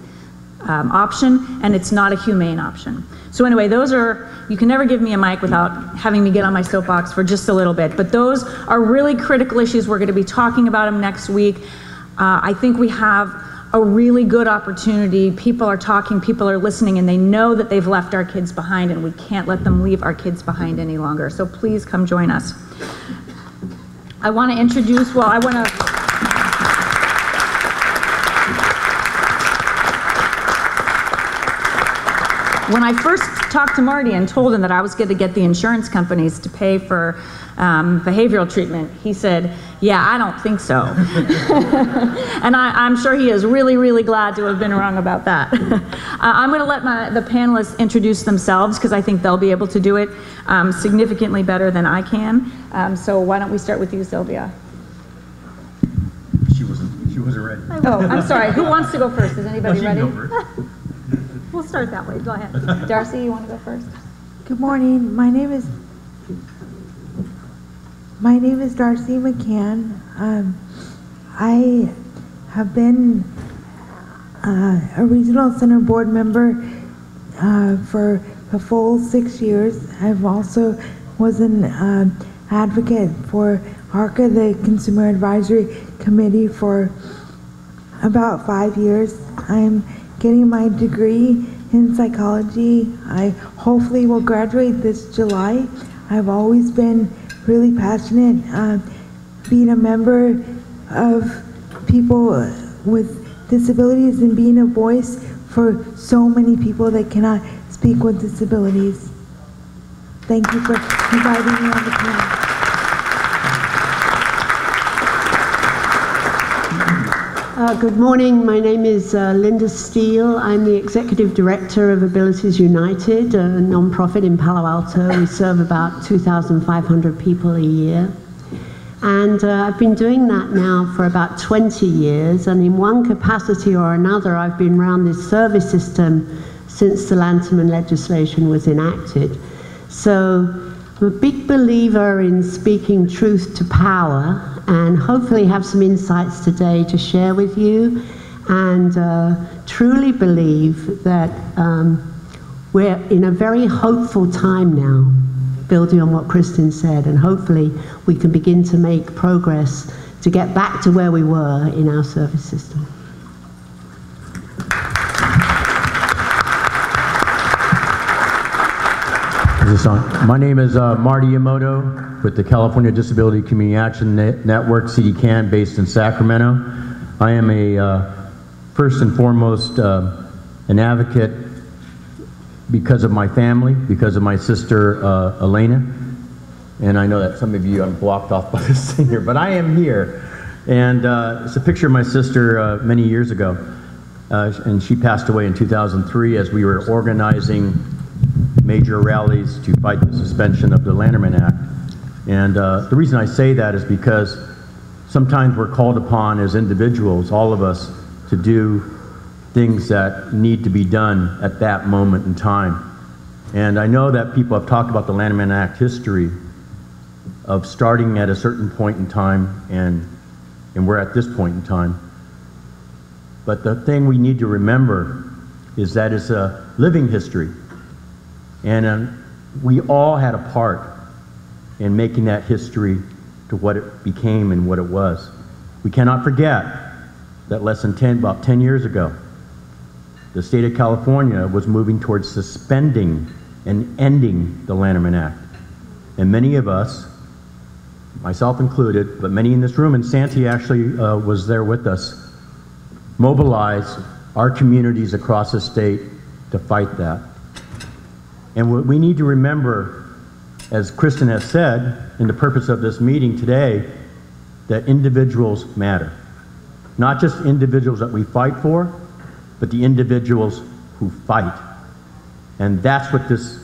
option, and it's not a humane option. So anyway, those are, you can never give me a mic without having me get on my soapbox for just a little bit, but those are really critical issues. We're going to be talking about them next week. I think we have a really good opportunity. People are talking, people are listening, and they know that they've left our kids behind, and we can't let them leave our kids behind any longer. So please come join us. I want to introduce, when I first talked to Marty and told him that I was going to get the insurance companies to pay for behavioral treatment, he said, yeah, I don't think so. And I'm sure he is really, really glad to have been wrong about that. I'm going to let the panelists introduce themselves because I think they'll be able to do it significantly better than I can. So why don't we start with you, Sylvia? She wasn't ready. Oh, I'm sorry. Who wants to go first? Is anybody ready? Go first. We'll start that way. Go ahead. Darcy, you want to go first? Good morning. My name is Darcy McCann. I have been a regional center board member for a full 6 years. I've also was an advocate for ARCA, the Consumer Advisory Committee, for about 5 years. I'm getting my degree in psychology. I hopefully will graduate this July. I've always been really passionate being a member of people with disabilities and being a voice for so many people that cannot speak with disabilities. Thank you for inviting me on the panel. Good morning. My name is Lynda Steele. I'm the Executive Director of Abilities United, a nonprofit in Palo Alto. We serve about 2,500 people a year. And I've been doing that now for about 20 years. And in one capacity or another, I've been around this service system since the Lanterman legislation was enacted. So I'm a big believer in speaking truth to power, and hopefully have some insights today to share with you, and truly believe that we're in a very hopeful time now, building on what Kristin said, and hopefully we can begin to make progress to get back to where we were in our service system. Is this on? My name is Marty Omoto with the California Disability Community Action Network, CDCAN, based in Sacramento. I am a, first and foremost, an advocate because of my family, because of my sister, Elena. And I know that some of you, I'm blocked off by this thing here, but I am here. And it's a picture of my sister many years ago. And she passed away in 2003 as we were organizing major rallies to fight the suspension of the Lanterman Act. And the reason I say that is because sometimes we're called upon as individuals, all of us, to do things that need to be done at that moment in time. And I know that people have talked about the Lanterman Act history of starting at a certain point in time, and we're at this point in time. But the thing we need to remember is that it's a living history. And we all had a part in making that history to what it became and what it was. We cannot forget that about 10 years ago, the state of California was moving towards suspending and ending the Lanterman Act. And many of us, myself included, but many in this room, and Santi actually was there with us, mobilized our communities across the state to fight that. And what we need to remember as Kristin has said, in the purpose of this meeting today, that individuals matter. Not just individuals that we fight for, but the individuals who fight. And that's what this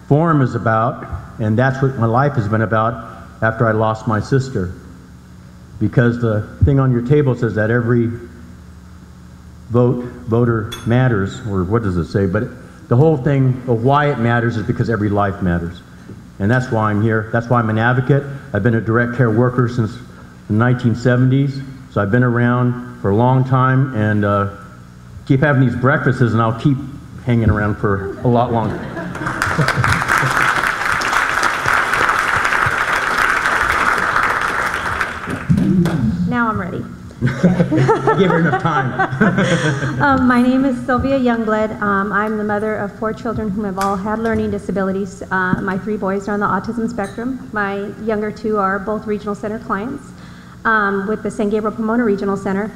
forum is about, and that's what my life has been about after I lost my sister. Because the thing on your table says that every voter matters, or what does it say? But the whole thing of why it matters is because every life matters. And that's why I'm here. That's why I'm an advocate. I've been a direct care worker since the 1970s, so I've been around for a long time, and keep having these breakfasts, and I'll keep hanging around for a lot longer. Now I'm ready. I gave her enough time. My name is Sylvia Youngblood. I'm the mother of 4 children who have all had learning disabilities. My 3 boys are on the autism spectrum. My younger 2 are both regional center clients with the San Gabriel Pomona Regional Center.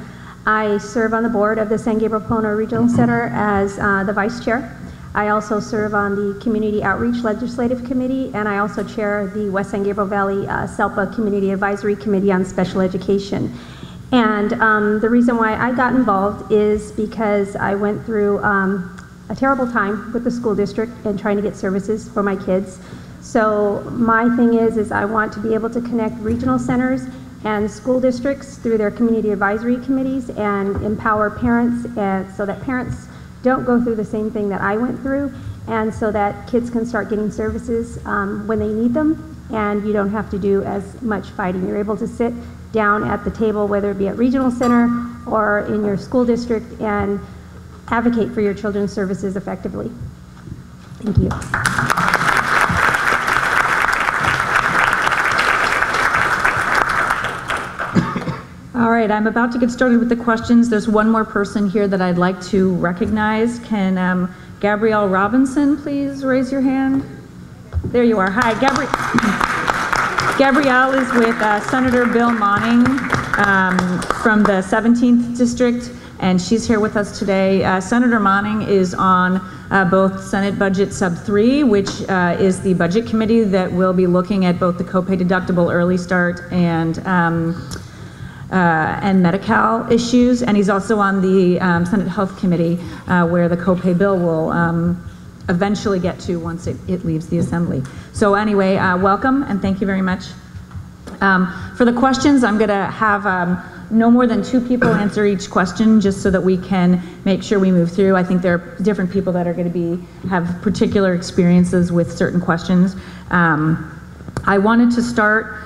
I serve on the board of the San Gabriel Pomona Regional Center as the vice chair. I also serve on the Community Outreach Legislative Committee, and I also chair the West San Gabriel Valley SELPA Community Advisory Committee on Special Education. And the reason why I got involved is because I went through a terrible time with the school district and trying to get services for my kids. So my thing is I want to be able to connect regional centers and school districts through their community advisory committees and empower parents, and so that parents don't go through the same thing that I went through, and so that kids can start getting services when they need them, and you don't have to do as much fighting. You're able to sit down at the table, whether it be at regional center or in your school district, and advocate for your children's services effectively. Thank you. All right, I'm about to get started with the questions. There's one more person here that I'd like to recognize. Can Gabrielle Robinson please raise your hand? There you are. Hi, Gabrielle is with Senator Bill Monning from the 17th District, and she's here with us today. Senator Monning is on both Senate Budget Sub 3, which is the budget committee that will be looking at both the copay deductible early start and Medi-Cal issues, and he's also on the Senate Health Committee where the copay bill will eventually get to once it leaves the Assembly. So anyway, welcome and thank you very much. For the questions, I'm going to have no more than 2 people answer each question, just so that we can make sure we move through. I think there are different people that are going to have particular experiences with certain questions. I wanted to start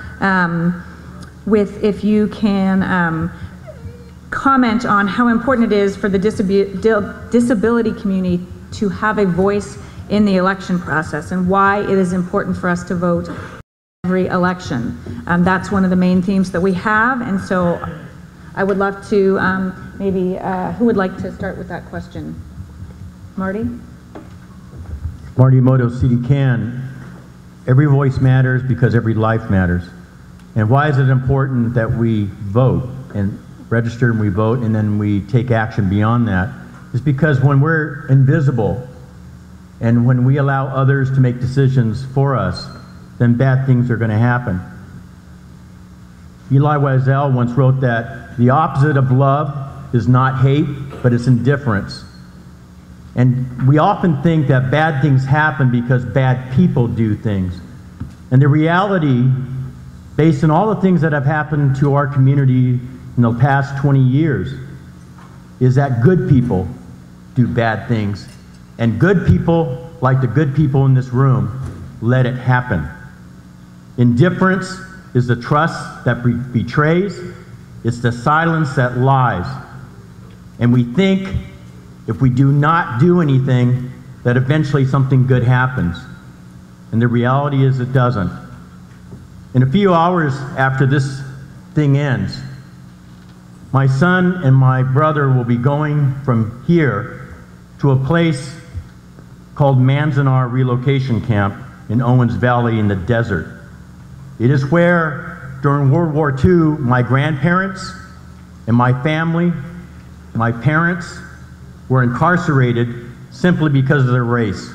with, if you can comment on how important it is for the disability community to have a voice in the election process, and why it is important for us to vote every election. That's one of the main themes that we have, and so I would love to maybe, who would like to start with that question? Marty? Marty Omoto, CDCAN. Every voice matters because every life matters. And why is it important that we vote and register and we vote and then we take action beyond that? Is because when we're invisible and when we allow others to make decisions for us, then bad things are going to happen. Elie Wiesel once wrote that the opposite of love is not hate, but it's indifference. And we often think that bad things happen because bad people do things. And the reality, based on all the things that have happened to our community in the past 20 years, is that good people do bad things. And good people, like the good people in this room, let it happen. Indifference is the trust that betrays. It's the silence that lies. And we think if we do not do anything, that eventually something good happens. And the reality is it doesn't. In a few hours after this thing ends, my son and my brother will be going from here to a place called Manzanar Relocation Camp in Owens Valley in the desert. It is where, during World War II, my grandparents and my family, my parents, were incarcerated simply because of their race.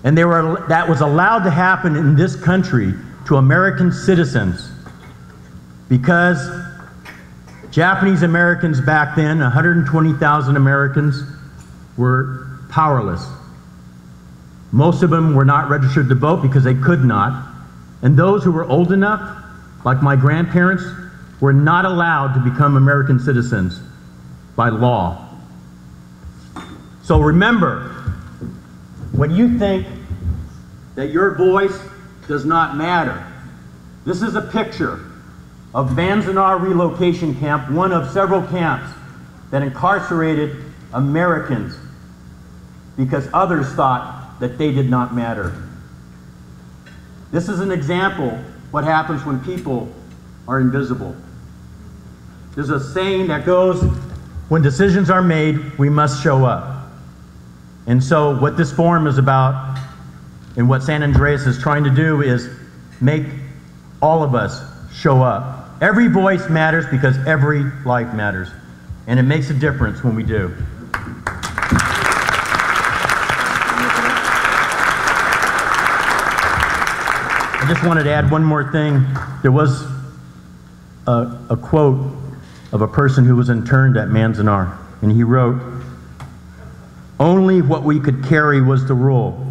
And that was allowed to happen in this country to American citizens because Japanese Americans back then, 120,000 Americans, were powerless. Most of them were not registered to vote because they could not. And those who were old enough, like my grandparents, were not allowed to become American citizens by law. So remember, when you think that your voice does not matter, this is a picture of Manzanar Relocation Camp, one of several camps that incarcerated Americans because others thought that they did not matter. This is an example what happens when people are invisible. There's a saying that goes, when decisions are made, we must show up. And so what this forum is about and what San Andreas is trying to do is make all of us show up. Every voice matters because every life matters. And it makes a difference when we do. I just wanted to add one more thing. There was a quote of a person who was interned at Manzanar, and he wrote, "Only what we could carry was the rule,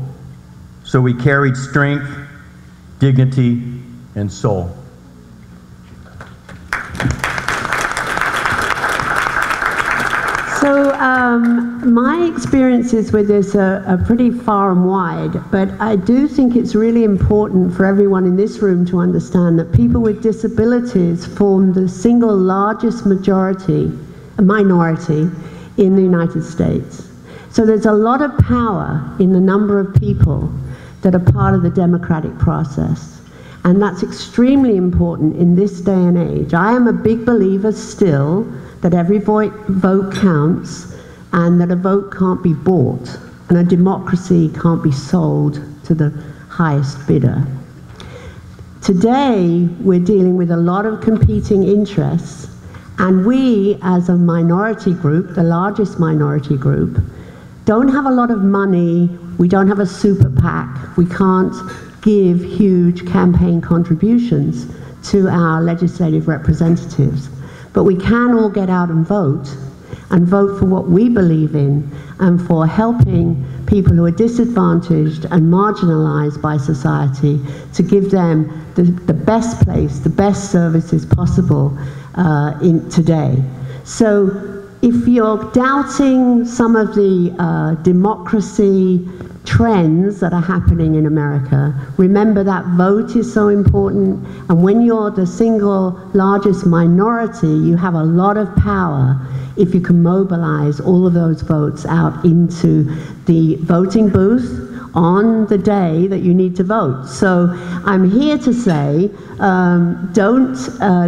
so we carried strength, dignity, and soul." So my experiences with this are pretty far and wide, but I do think it's really important for everyone in this room to understand that people with disabilities form the single largest minority in the United States. So there's a lot of power in the number of people that are part of the democratic process. And that's extremely important in this day and age. I am a big believer still that every vote counts and that a vote can't be bought and a democracy can't be sold to the highest bidder. Today, we're dealing with a lot of competing interests, and we, as a minority group, the largest minority group, don't have a lot of money, we don't have a super PAC, we can't give huge campaign contributions to our legislative representatives. But we can all get out and vote for what we believe in and for helping people who are disadvantaged and marginalized by society to give them the best place, the best services possible in today. So if you're doubting some of the democracy trends that are happening in America, remember that vote is so important, and when you're the single largest minority, you have a lot of power if you can mobilize all of those votes out into the voting booth on the day that you need to vote. So I'm here to say, don't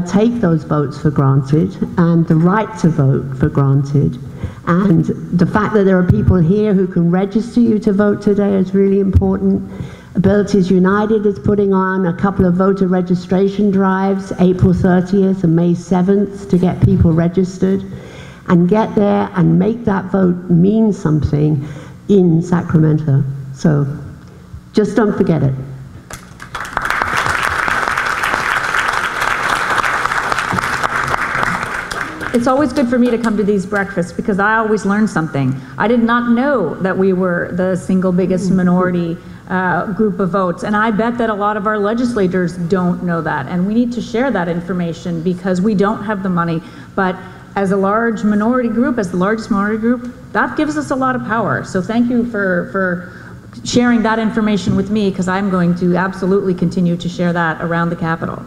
take those votes for granted and the right to vote for granted. And the fact that there are people here who can register you to vote today is really important. Abilities United is putting on a couple of voter registration drives, April 30th and May 7th, to get people registered. And get there and make that vote mean something in Sacramento. So just don't forget it. It's always good for me to come to these breakfasts because I always learn something. I did not know that we were the single biggest minority group of votes, and I bet that a lot of our legislators don't know that, and we need to share that information because we don't have the money. But as a large minority group, as the largest minority group, that gives us a lot of power. So thank you for sharing that information with me, because I'm going to absolutely continue to share that around the Capitol.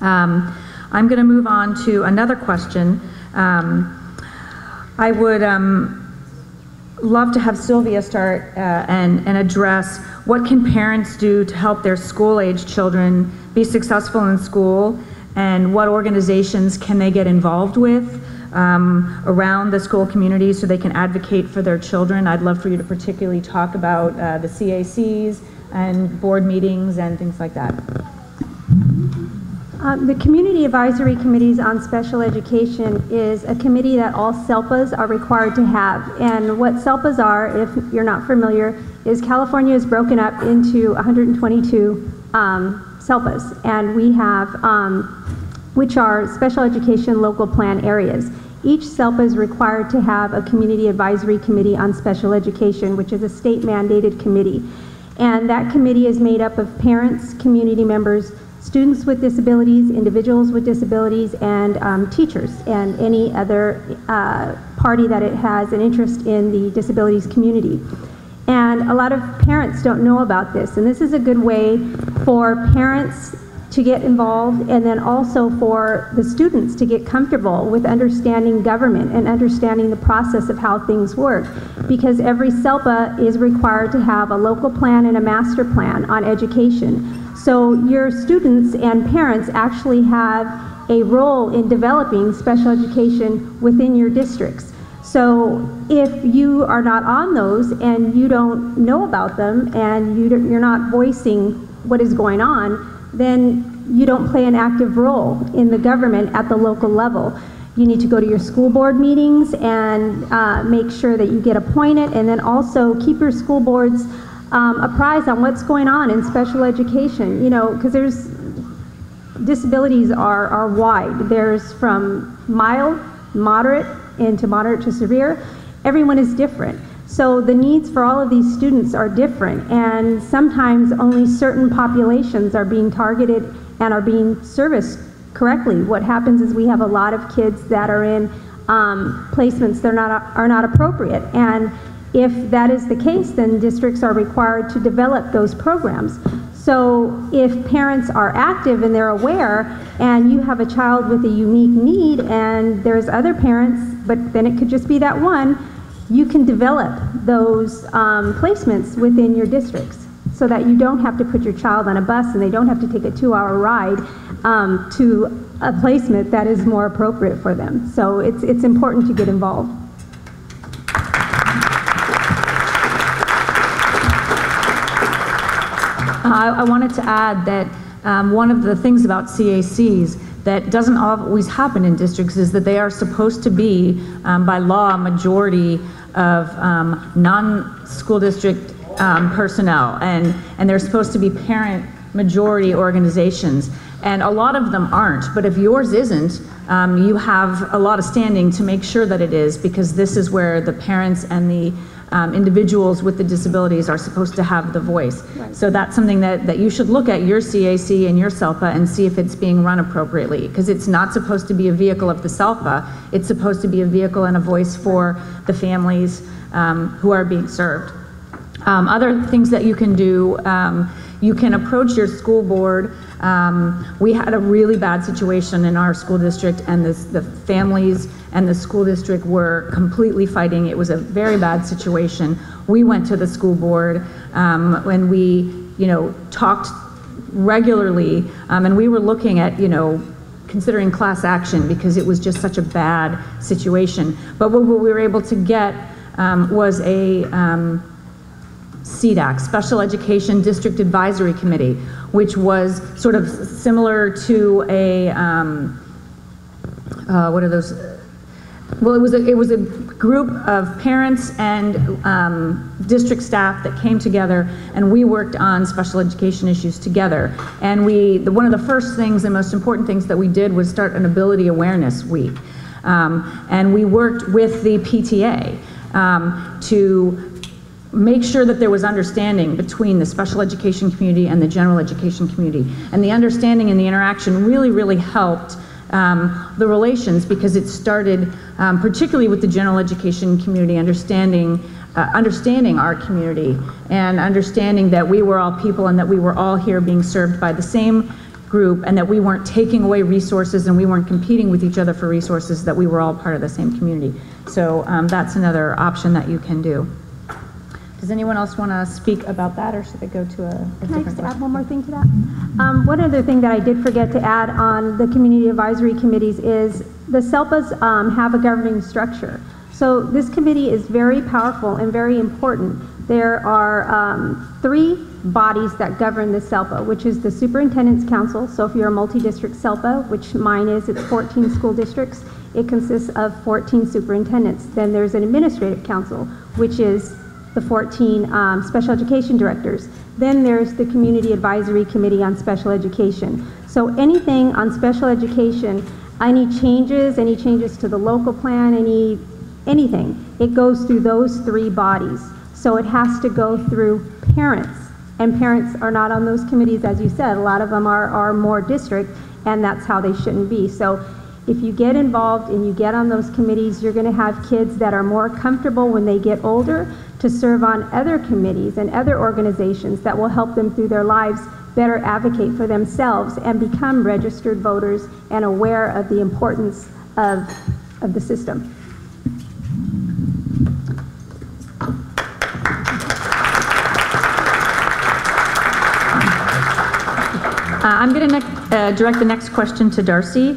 I'm going to move on to another question. I would love to have Sylvia start and address what can parents do to help their school-age children be successful in school, and what organizations can they get involved with around the school community so they can advocate for their children. I'd love for you to particularly talk about the CACs and board meetings and things like that. The Community Advisory Committees on Special Education is a committee that all SELPAs are required to have. And what SELPAs are, if you're not familiar, is California is broken up into 122 SELPAs. And we have, which are Special Education Local Plan Areas. Each SELPA is required to have a Community Advisory Committee on Special Education, which is a state-mandated committee. And that committee is made up of parents, community members, students with disabilities, individuals with disabilities, and teachers, and any other party that it has an interest in the disabilities community. And a lot of parents don't know about this, and this is a good way for parents to get involved, and then also for the students to get comfortable with understanding government and understanding the process of how things work. Because every SELPA is required to have a local plan and a master plan on education. So your students and parents actually have a role in developing special education within your districts. So if you are not on those and you don't know about them and you're not voicing what is going on, then you don't play an active role in the government at the local level. You need to go to your school board meetings and make sure that you get appointed, and then also keep your school boards apprised on what's going on in special education. You know, because there's disabilities are wide. There's from mild, moderate, into moderate to severe. Everyone is different. So the needs for all of these students are different, and sometimes only certain populations are being targeted and are being serviced correctly. What happens is we have a lot of kids that are in placements that are not appropriate, and if that is the case, then districts are required to develop those programs. So if parents are active and they're aware, and you have a child with a unique need and there's other parents, but then it could just be that one, you can develop those placements within your districts so that you don't have to put your child on a bus and they don't have to take a 2-hour ride to a placement that is more appropriate for them. So it's important to get involved. I wanted to add that one of the things about CACs that doesn't always happen in districts is that they are supposed to be, by law, a majority of non-school district personnel, and they're supposed to be parent majority organizations, and a lot of them aren't, but if yours isn't, you have a lot of standing to make sure that it is, because this is where the parents and the individuals with the disabilities are supposed to have the voice. Right. So that's something that you should look at your CAC and your SELPA and see if it's being run appropriately, because it's not supposed to be a vehicle of the SELPA, it's supposed to be a vehicle and a voice for the families who are being served. Other things that you can do, you can approach your school board. We had a really bad situation in our school district, and the families and the school district were completely fighting. It was a very bad situation. We went to the school board when we, talked regularly, and we were looking at, considering class action because it was just such a bad situation. But what we were able to get was a CDAC, Special Education District Advisory Committee, which was sort of similar to a, what are those? Well, it was a group of parents and district staff that came together, and we worked on special education issues together. And one of the first things, the most important things that we did was start an Ability Awareness Week. And we worked with the PTA to make sure that there was understanding between the special education community and the general education community. And the understanding and the interaction really, really helped the relations, because it started particularly with the general education community understanding our community and understanding that we were all people and that we were all here being served by the same group, and that we weren't taking away resources and we weren't competing with each other for resources, that we were all part of the same community. So that's another option that you can do. Does anyone else want to speak about that, or should I go to a different question? Can I just add one more thing to that? One other thing that I did forget to add on the community advisory committees is the SELPAs have a governing structure. So this committee is very powerful and very important There are 3 bodies that govern the SELPA, which is the Superintendent's Council. So if you're a multi-district SELPA, which mine is, it's 14 school districts, it consists of 14 superintendents. Then there's an Administrative Council, which is the 14 special education directors. Then there's the Community Advisory Committee on Special Education. So anything on special education, any changes to the local plan, anything, it goes through those 3 bodies. So it has to go through parents, and parents are not on those committees, as you said. A lot of them are more district, and that's how they shouldn't be. So if you get involved and you get on those committees, you're going to have kids that are more comfortable when they get older to serve on other committees and other organizations that will help them through their lives better advocate for themselves and become registered voters and aware of the importance of the system. I'm going to direct the next question to Darcy.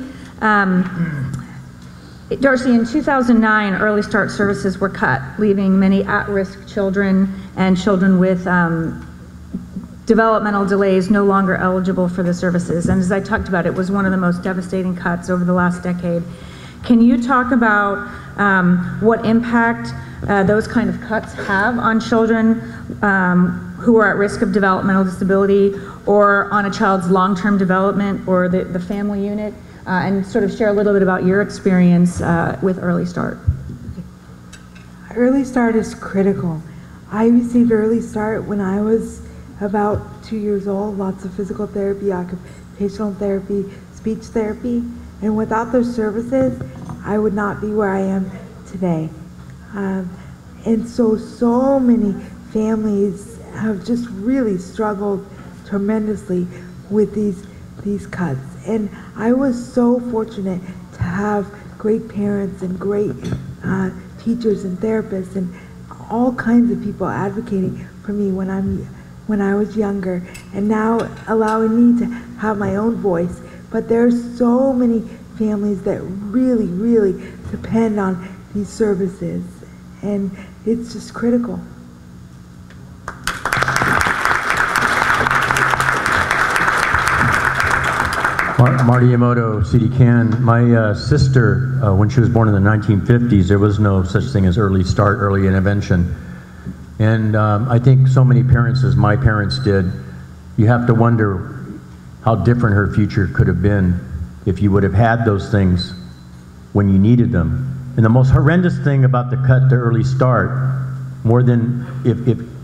Darcy, in 2009, Early Start services were cut, leaving many at-risk children and children with developmental delays no longer eligible for the services. And as I talked about, it was one of the most devastating cuts over the last decade. Can you talk about what impact those kind of cuts have on children who are at risk of developmental disability, or on a child's long-term development or the family unit, and sort of share a little bit about your experience with Early Start? Early Start is critical. I received Early Start when I was about 2 years old, lots of physical therapy, occupational therapy, speech therapy, and without those services, I would not be where I am today. And so many families have just really struggled tremendously with these cuts. And I was so fortunate to have great parents and great teachers and therapists and all kinds of people advocating for me when I was younger, and now allowing me to have my own voice. But there's so many families that really, really depend on these services, and it's just critical. Marty Omoto, CDCAN. My sister, when she was born in the 1950s, there was no such thing as Early Start, early intervention. And I think so many parents, as my parents did, you have to wonder how different her future could have been if you would have had those things when you needed them. And the most horrendous thing about the cut to Early Start, more than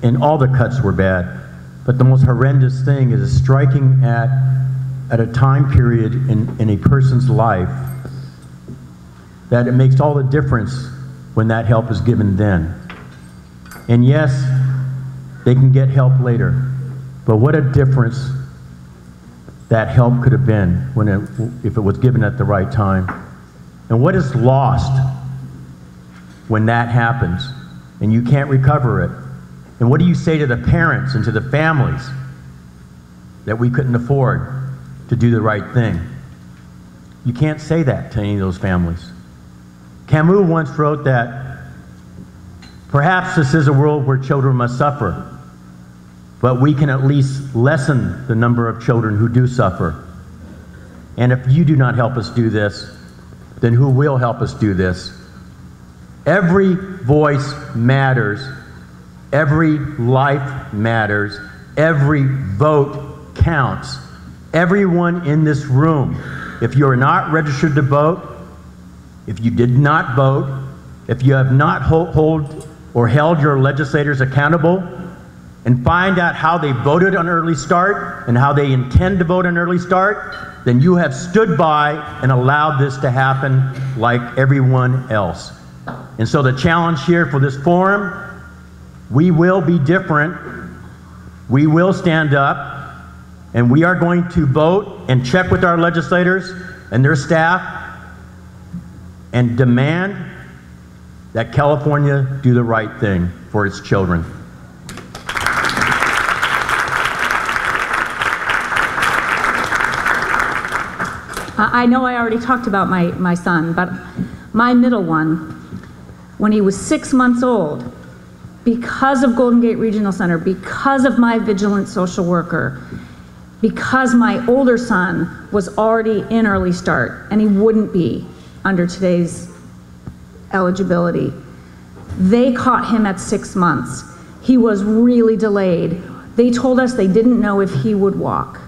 and all the cuts were bad, but the most horrendous thing is striking at a time period in a person's life that it makes all the difference when that help is given then. And yes, they can get help later, but what a difference that help could have been if it was given at the right time. And what is lost when that happens and you can't recover it? And what do you say to the parents and to the families that we couldn't afford to do the right thing? You can't say that to any of those families. Camus once wrote that perhaps this is a world where children must suffer, but we can at least lessen the number of children who do suffer. And if you do not help us do this, then who will help us do this? Every voice matters. Every life matters. Every vote counts. Everyone in this room, if you are not registered to vote, if you did not vote, if you have not held your legislators accountable, and find out how they voted on Early Start and how they intend to vote on Early Start, then you have stood by and allowed this to happen like everyone else. And so the challenge here for this forum, we will be different. We will stand up, and we are going to vote and check with our legislators and their staff and demand that California do the right thing for its children. I know I already talked about my son, but my middle one, when he was 6 months old, because of Golden Gate Regional Center, because of my vigilant social worker, because my older son was already in Early Start, and he wouldn't be under today's eligibility. They caught him at 6 months. He was really delayed. They told us they didn't know if he would walk.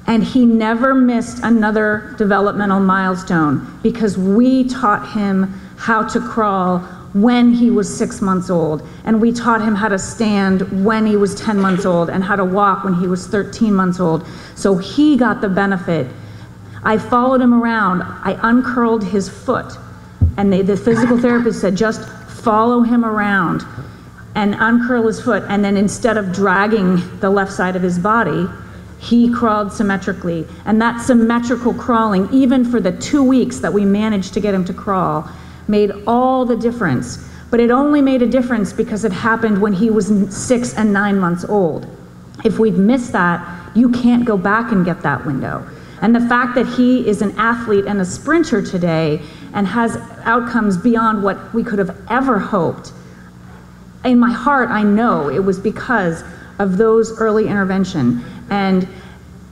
And he never missed another developmental milestone because we taught him how to crawl when he was 6 months old, and we taught him how to stand when he was 10 months old and how to walk when he was 13 months old. So he got the benefit. I followed him around. I uncurled his foot, and the physical therapist said, just follow him around and uncurl his foot, and then instead of dragging the left side of his body, he crawled symmetrically. And that symmetrical crawling, even for the 2 weeks that we managed to get him to crawl, made all the difference. But it only made a difference because it happened when he was 6 and 9 months old. If we'd missed that, you can't go back and get that window. And the fact that he is an athlete and a sprinter today and has outcomes beyond what we could have ever hoped, in my heart, I know it was because of those early intervention. And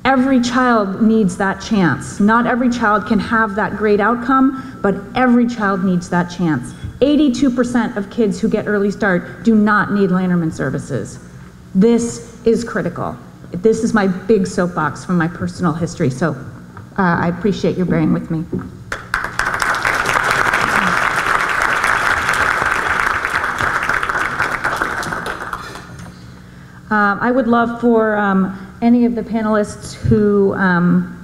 every child needs that chance. Not every child can have that great outcome, but every child needs that chance. 82% of kids who get Early Start do not need Lanterman services. This is critical. This is my big soapbox from my personal history, so I appreciate your bearing with me. I would love for any of the panelists who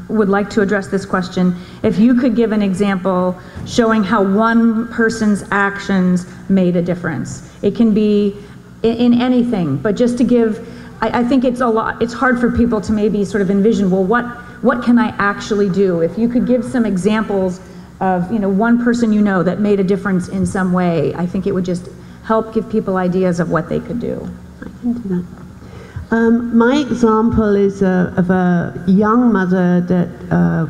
would like to address this question, if you could give an example showing how one person's actions made a difference. It can be in anything, but just to give, I think it's hard for people to maybe sort of envision, well, what can I actually do? If you could give some examples of, one person that made a difference in some way, I think it would just help give people ideas of what they could do. I can do that. My example is of a young mother that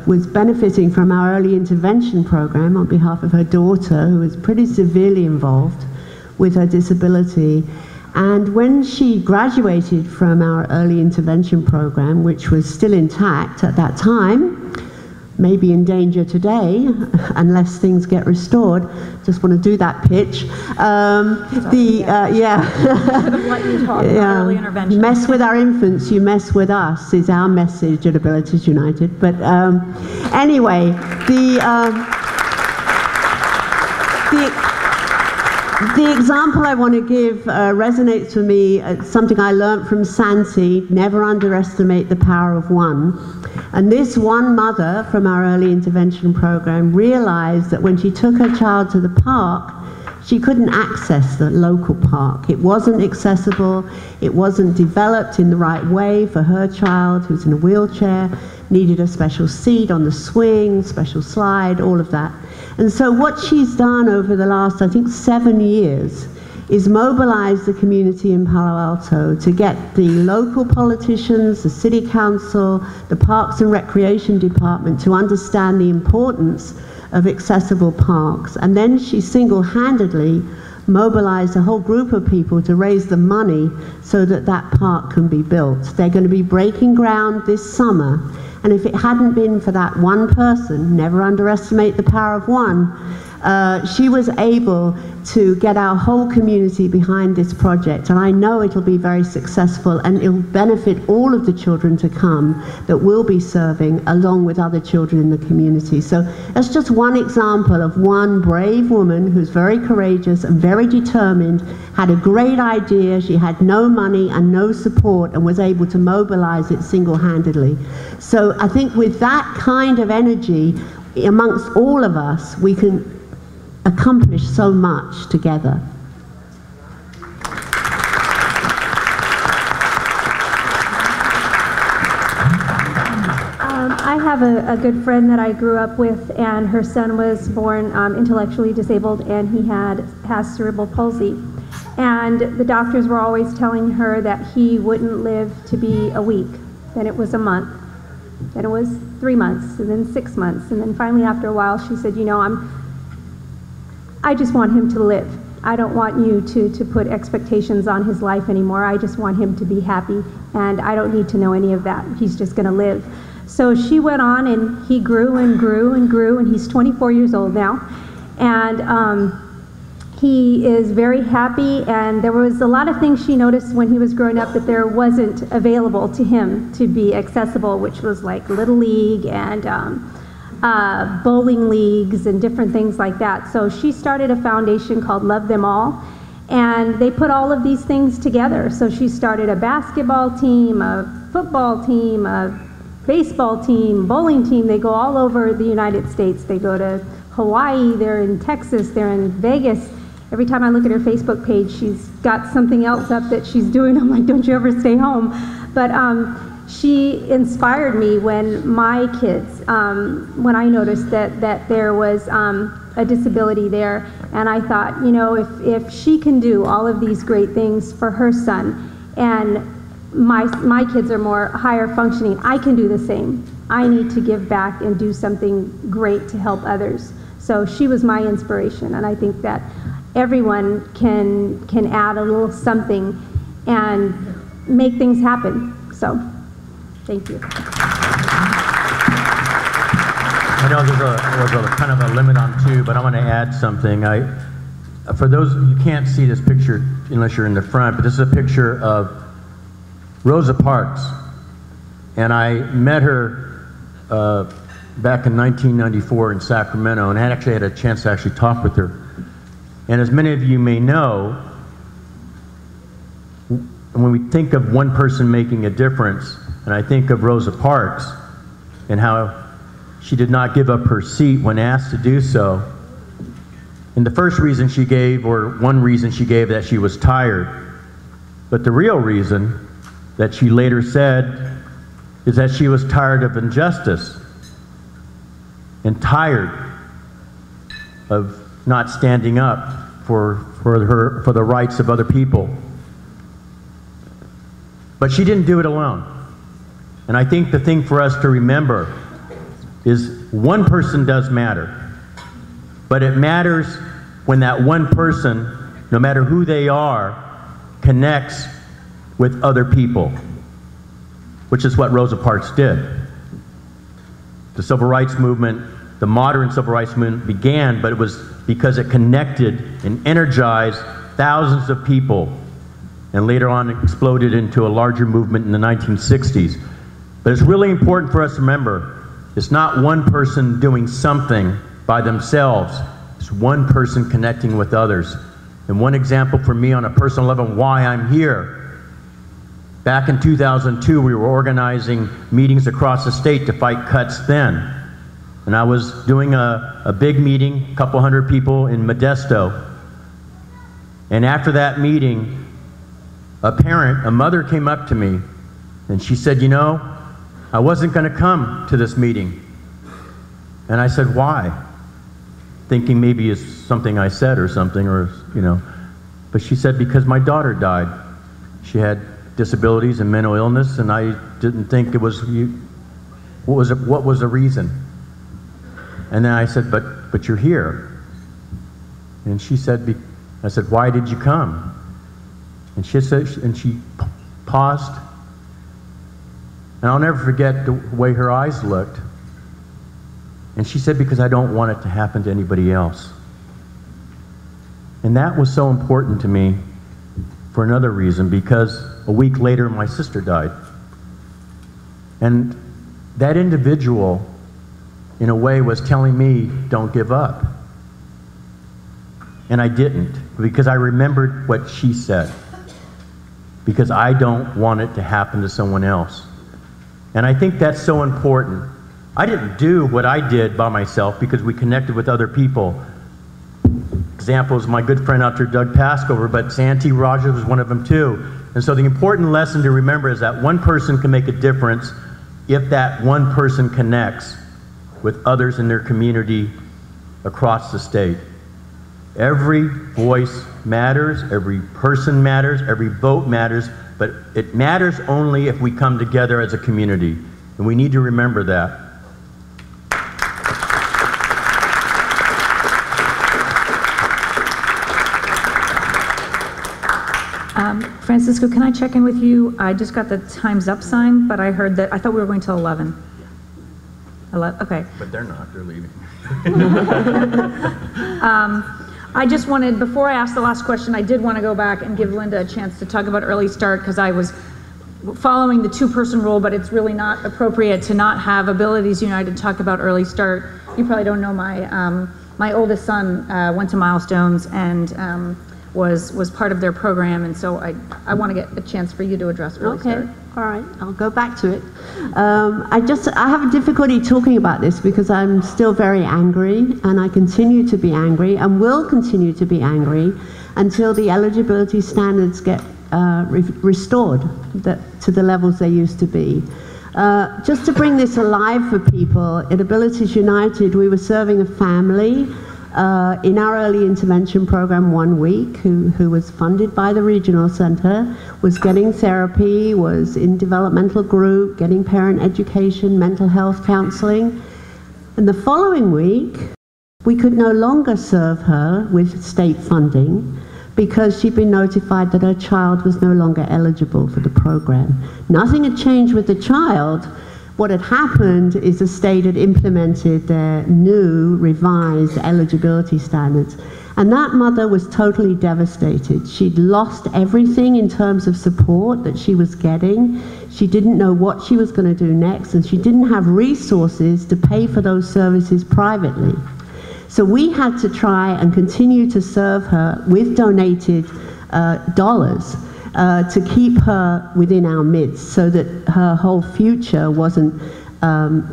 was benefiting from our early intervention program on behalf of her daughter, who was pretty severely involved with her disability. And when she graduated from our early intervention program, which was still intact at that time, maybe in danger today, unless things get restored. Just want to do that pitch. Early intervention. Mess with our infants, you mess with us, is our message at Abilities United. But anyway, the example I want to give resonates with me. Something I learned from Santi: never underestimate the power of one. And this one mother from our early intervention program realized that when she took her child to the park, she couldn't access the local park. It wasn't accessible, it wasn't developed in the right way for her child, who's in a wheelchair, needed a special seat on the swing, special slide, all of that. And so what she's done over the last, I think, 7 years is mobilize the community in Palo Alto to get the local politicians, the city council, the Parks and Recreation Department to understand the importance of accessible parks. And then she single-handedly mobilized a whole group of people to raise the money so that that park can be built. They're going to be breaking ground this summer. And if it hadn't been for that one person, never underestimate the power of one, she was able to get our whole community behind this project. And I know it'll be very successful, and it'll benefit all of the children to come that we'll be serving along with other children in the community. So that's just one example of one brave woman who's very courageous and very determined, had a great idea, she had no money and no support, and was able to mobilize it single-handedly. So I think with that kind of energy amongst all of us, we can accomplish so much together. I have a good friend that I grew up with, and her son was born intellectually disabled, and he has cerebral palsy. And the doctors were always telling her that he wouldn't live to be a week. Then it was a month. Then it was 3 months, and then 6 months. And then finally, after a while, she said, I just want him to live. I don't want you to put expectations on his life anymore. I just want him to be happy, and I don't need to know any of that. He's just going to live. So she went on, and he grew and grew and grew, and he's 24 years old now. And he is very happy, and there was a lot of things she noticed when he was growing up that there wasn't available to him to be accessible, which was like Little League and bowling leagues and different things like that. So she started a foundation called Love Them All, and they put all of these things together. So she started a basketball team, a football team, a baseball team, bowling team. They go all over the United States. They go to Hawaii, they're in Texas, they're in Vegas. Every time I look at her Facebook page, she's got something else up that she's doing. I'm like, don't you ever stay home. But she inspired me when my kids, when I noticed that there was a disability there. And I thought, you know, if she can do all of these great things for her son, and my kids are more higher functioning, I can do the same. I need to give back and do something great to help others. So she was my inspiration, and I think that everyone can add a little something and make things happen. So, thank you. I know there's a kind of a limit on 2, but I want to add something. For those, you can't see this picture unless you're in the front, but this is a picture of Rosa Parks. And I met her back in 1994 in Sacramento, and I actually had a chance to actually talk with her. And as many of you may know, when we think of one person making a difference, and I think of Rosa Parks and how she did not give up her seat when asked to do so. And the first reason she gave, or one reason she gave, that she was tired. But the real reason that she later said is that she was tired of injustice and tired of not standing up for the rights of other people. But she didn't do it alone. And I think the thing for us to remember is one person does matter. But it matters when that one person, no matter who they are, connects with other people, which is what Rosa Parks did. The civil rights movement, the modern civil rights movement began, but it was because it connected and energized thousands of people, and later on exploded into a larger movement in the 1960s. But it's really important for us to remember, it's not one person doing something by themselves, it's one person connecting with others. And one example for me on a personal level why I'm here, back in 2002 we were organizing meetings across the state to fight cuts then. And I was doing a big meeting, a couple hundred people in Modesto. And after that meeting, a mother came up to me and she said, you know, I wasn't going to come to this meeting. And I said, why? Thinking maybe it's something I said or something, or, you know. But she said, because my daughter died. She had disabilities and mental illness, and I didn't think it was, what was the reason? And then I said, but you're here. And she said, I said, why did you come? And she said, and she paused. And I'll never forget the way her eyes looked. And she said, because I don't want it to happen to anybody else. And that was so important to me for another reason, because a week later my sister died. And that individual, in a way, was telling me, don't give up. And I didn't, because I remembered what she said. Because I don't want it to happen to someone else. And I think that's so important. I didn't do what I did by myself because we connected with other people. Example is my good friend out there, Doug Pascover, but Santi Rogers was one of them too. And so the important lesson to remember is that one person can make a difference if that one person connects with others in their community across the state. Every voice matters, every person matters, every vote matters, but it matters only if we come together as a community. And we need to remember that. Francisco, can I check in with you? I just got the time's up sign, but I heard that, I thought we were going till 11. 11, okay. But they're not, they're leaving. I just wanted, before I ask the last question, I did want to go back and give Lynda a chance to talk about Early Start, because I was following the two-person rule, but it's really not appropriate to not have Abilities United talk about Early Start. You probably don't know my oldest son went to Milestones and was part of their program, and so I want to get a chance for you to address Early Start. Okay, all right, I'll go back to it. I have a difficulty talking about this because I'm still very angry, and I continue to be angry and will continue to be angry until the eligibility standards get restored to the levels they used to be. Just to bring this alive for people, at Abilities United, we were serving a family in our early intervention program 1 week who was funded by the regional center, was getting therapy, was in developmental group, getting parent education, mental health counseling. And the following week, we could no longer serve her with state funding because she'd been notified that her child was no longer eligible for the program. Nothing had changed with the child. What had happened is the state had implemented their new revised eligibility standards. And that mother was totally devastated. She'd lost everything in terms of support that she was getting. She didn't know what she was going to do next, and she didn't have resources to pay for those services privately. So we had to try and continue to serve her with donated dollars to keep her within our midst so that her whole future wasn't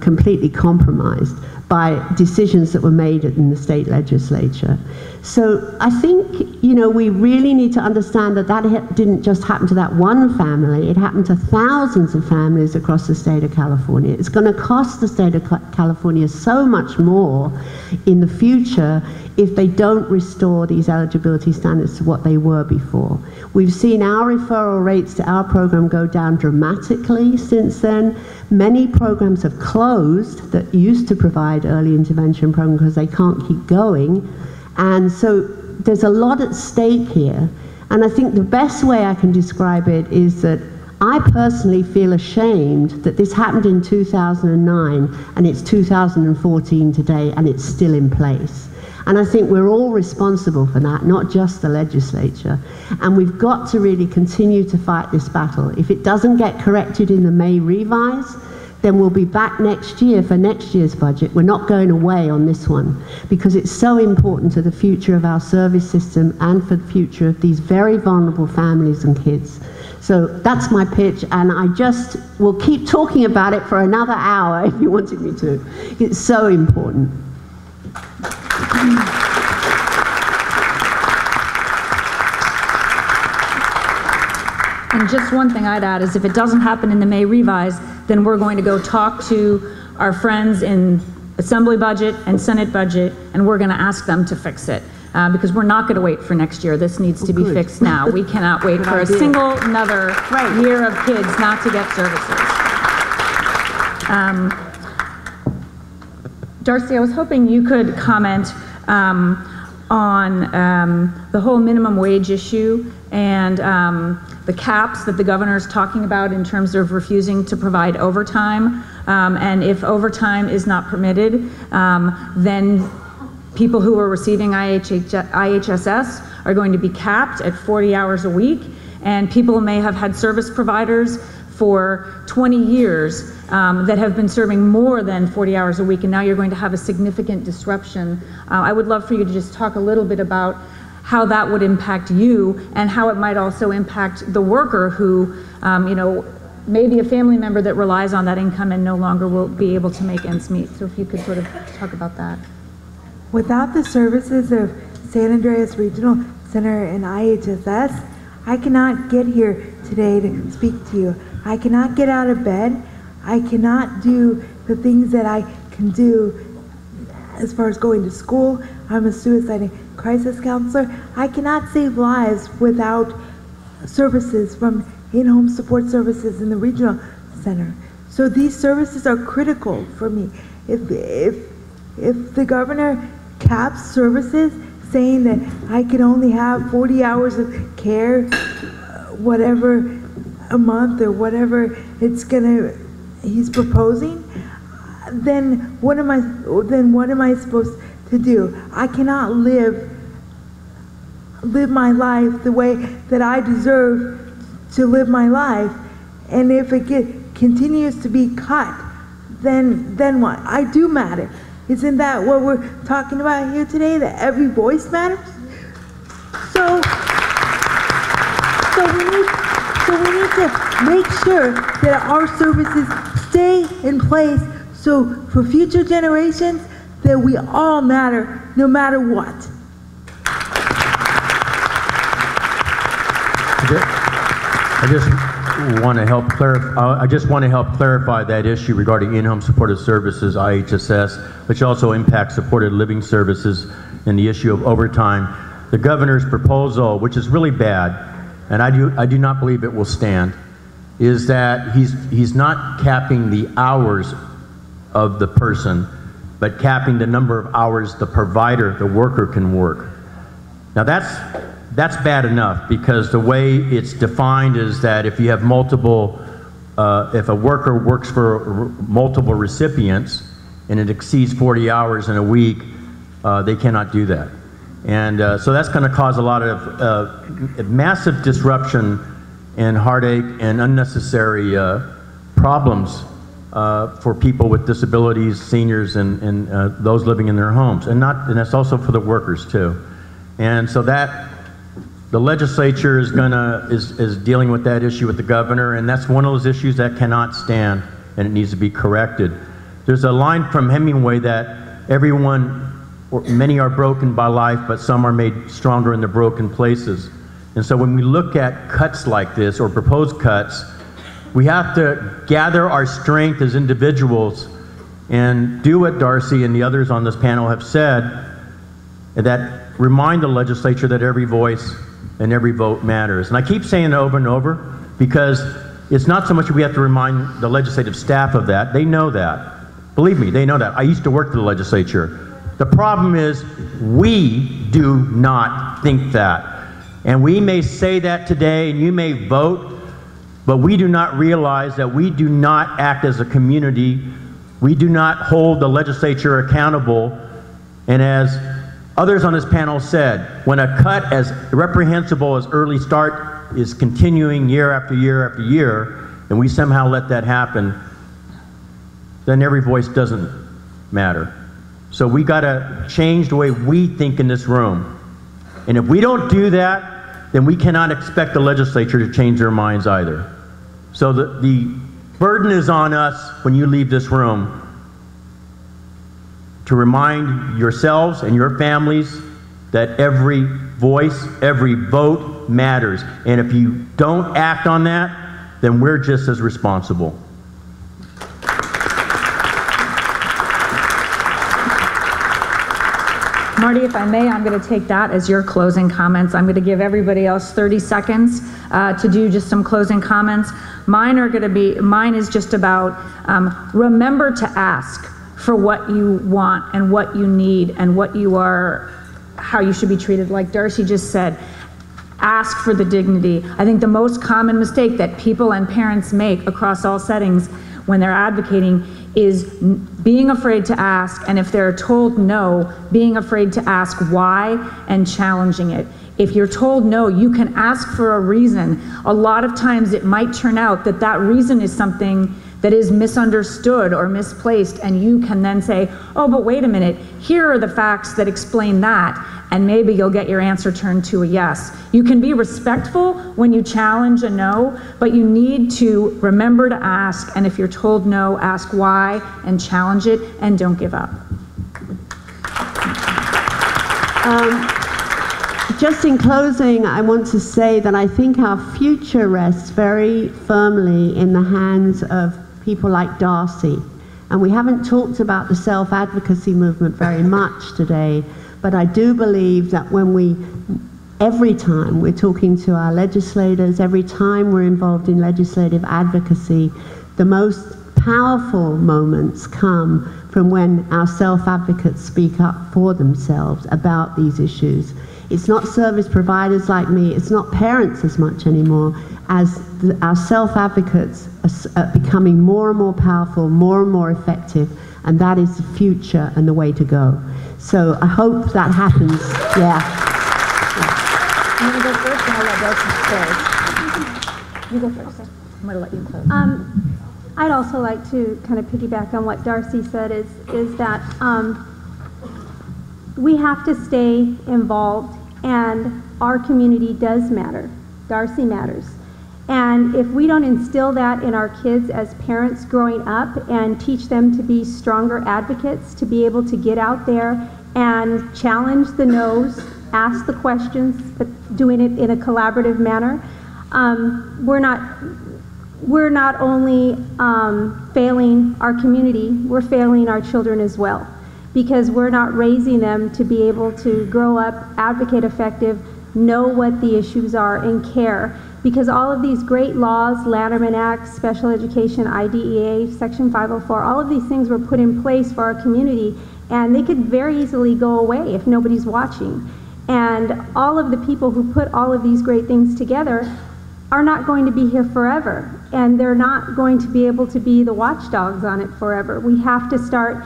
completely compromised by decisions that were made in the state legislature. So I think, you know, we really need to understand that that didn't just happen to that one family, it happened to thousands of families across the state of California. It's going to cost the state of California so much more in the future if they don't restore these eligibility standards to what they were before. We've seen our referral rates to our program go down dramatically since then. Many programs have closed that used to provide early intervention programs because they can't keep going. And so there's a lot at stake here. And I think the best way I can describe it is that I personally feel ashamed that this happened in 2009 and it's 2014 today and it's still in place. And I think we're all responsible for that, not just the legislature. And we've got to really continue to fight this battle. If it doesn't get corrected in the May revise, then we'll be back next year for next year's budget. We're not going away on this one because it's so important to the future of our service system and for the future of these very vulnerable families and kids. So that's my pitch, and I just will keep talking about it for another hour if you wanted me to. It's so important. And just one thing I'd add is if it doesn't happen in the May revise, then we're going to go talk to our friends in Assembly budget and Senate budget, and we're going to ask them to fix it. Because we're not going to wait for next year. This needs to be fixed now. We cannot wait for a single another year of kids not to get services. Darcy, I was hoping you could comment on the whole minimum wage issue and the caps that the governor is talking about in terms of refusing to provide overtime. And if overtime is not permitted, then people who are receiving IHSS are going to be capped at 40 hours a week, and people may have had service providers for 20 years that have been serving more than 40 hours a week, and now you're going to have a significant disruption. I would love for you to just talk a little bit about how that would impact you and how it might also impact the worker who, you know, maybe a family member that relies on that income and no longer will be able to make ends meet. So if you could sort of talk about that. Without the services of San Andreas Regional Center and IHSS, I cannot get here today to speak to you. I cannot get out of bed. I cannot do the things that I can do as far as going to school. I'm a suicide and crisis counselor. I cannot save lives without services from in-home support services in the regional center. So these services are critical for me. If the governor caps services, saying that I can only have 40 hours of care whatever a month or whatever he's proposing, then what am I supposed to do? I cannot live my life the way that I deserve to live my life, and if it continues to be cut, then what? I do matter. Isn't that what we're talking about here today, that every voice matters? So we need to make sure that our services stay in place, so for future generations that we all matter no matter what. I just want to help clarify that issue regarding in-home supportive services, IHSS, which also impacts supported living services, and the issue of overtime. The governor's proposal, which is really bad, and I do not believe it will stand, is that he's not capping the hours of the person, but capping the number of hours the provider, the worker, can work. Now that's bad enough, because the way it's defined is that if you have multiple, if a worker works for multiple recipients and it exceeds 40 hours in a week, they cannot do that. And so that's going to cause a lot of massive disruption and heartache and unnecessary problems for people with disabilities, seniors, and those living in their homes, and that's also for the workers too. And so that the legislature is dealing with that issue with the governor, and that's one of those issues that cannot stand, and it needs to be corrected. There's a line from Hemingway that many are broken by life, but some are made stronger in the broken places. And so when we look at cuts like this, or proposed cuts, we have to gather our strength as individuals and do what Darcy and the others on this panel have said, that remind the legislature that every voice and every vote matters. And I keep saying it over and over, because it's not so much we have to remind the legislative staff of that. They know that. Believe me, they know that. I used to work for the legislature. The problem is we do not think that. And we may say that today, and you may vote, but we do not realize that we do not act as a community. We do not hold the legislature accountable. And as others on this panel said, when a cut as reprehensible as Early Start is continuing year after year after year, and we somehow let that happen, then every voice doesn't matter. So we got to change the way we think in this room. And if we don't do that, then we cannot expect the legislature to change their minds either. So the burden is on us when you leave this room to remind yourselves and your families that every voice, every vote matters. And if you don't act on that, then we're just as responsible. Marty, if I may, I'm going to take that as your closing comments. I'm going to give everybody else 30 seconds to do just some closing comments. Mine is just about remember to ask for what you want and what you need and how you should be treated. Like Darcy just said, ask for the dignity. I think the most common mistake that people and parents make across all settings when they're advocating is being afraid to ask, and if they're told no, being afraid to ask why and challenging it. If you're told no, you can ask for a reason. A lot of times it might turn out that that reason is something that is misunderstood or misplaced, and you can then say, oh, but wait a minute, here are the facts that explain that, and maybe you'll get your answer turned to a yes. You can be respectful when you challenge a no, but you need to remember to ask, and if you're told no, ask why and challenge it, and don't give up. Just in closing, I want to say that I think our future rests very firmly in the hands of people like Darcy. And we haven't talked about the self-advocacy movement very much today, but I do believe that every time we're talking to our legislators, every time we're involved in legislative advocacy, the most powerful moments come from when our self-advocates speak up for themselves about these issues. It's not service providers like me, it's not parents as much anymore, as our self-advocates are becoming more and more powerful, more and more effective, and that is the future and the way to go. So I hope that happens, yeah. I'm going to go first and I'll let Darcy close. You go first. I'm going to let you close. I'd also like to kind of piggyback on what Darcy said is that we have to stay involved, and our community does matter. Darcy matters. And if we don't instill that in our kids as parents growing up and teach them to be stronger advocates, to be able to get out there and challenge the no's, ask the questions, but doing it in a collaborative manner, we're not only failing our community, we're failing our children as well, because we're not raising them to be able to grow up, advocate effective, know what the issues are, and care. Because all of these great laws, Lanterman Act, Special Education, IDEA, Section 504, all of these things were put in place for our community, and they could very easily go away if nobody's watching. And all of the people who put all of these great things together are not going to be here forever, and they're not going to be able to be the watchdogs on it forever. We have to start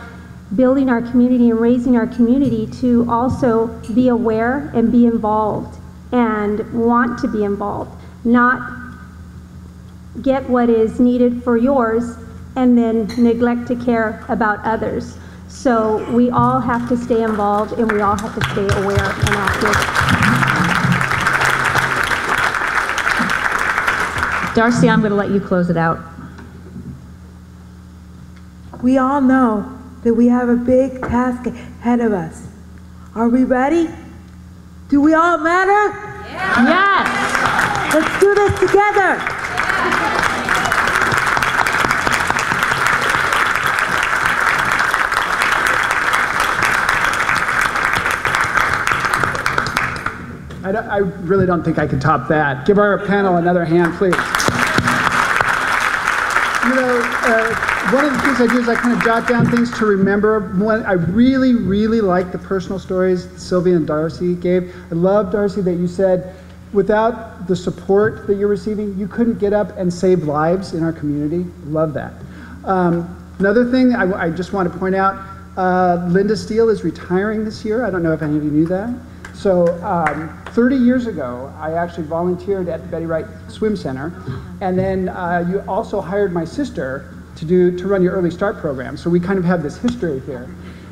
building our community and raising our community to also be aware and be involved and want to be involved, not get what is needed for yours and then neglect to care about others. So we all have to stay involved, and we all have to stay aware and active. Darcy, I'm going to let you close it out. We all know that we have a big task ahead of us. Are we ready? Do we all matter? Yeah. Yes! Let's do this together! I really don't think I could top that. Give our panel another hand, please. You know, one of the things I do is I kind of jot down things to remember. I really, really like the personal stories Sylvia and Darcy gave. I love, Darcy, that you said, without the support that you're receiving, you couldn't get up and save lives in our community. Love that. Another thing I just want to point out, Lynda Steele is retiring this year. I don't know if any of you knew that. So 30 years ago, I actually volunteered at the Betty Wright Swim Center, and then you also hired my sister to run your Early Start program. So we kind of have this history here.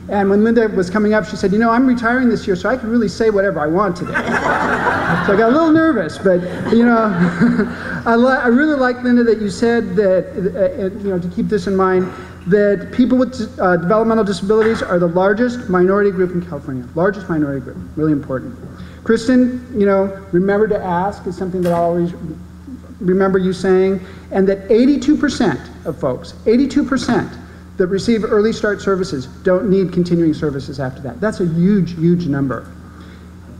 And when Lynda was coming up, she said, you know, I'm retiring this year, so I can really say whatever I want today. So I got a little nervous, but, you know, I really like, Lynda, that you said that, you know, to keep this in mind, that people with developmental disabilities are the largest minority group in California. Largest minority group, really important. Kristin, you know, remember to ask is something that I always remember you saying, and that 82% of folks, 82% that receive Early Start services don't need continuing services after that. That's a huge, huge number.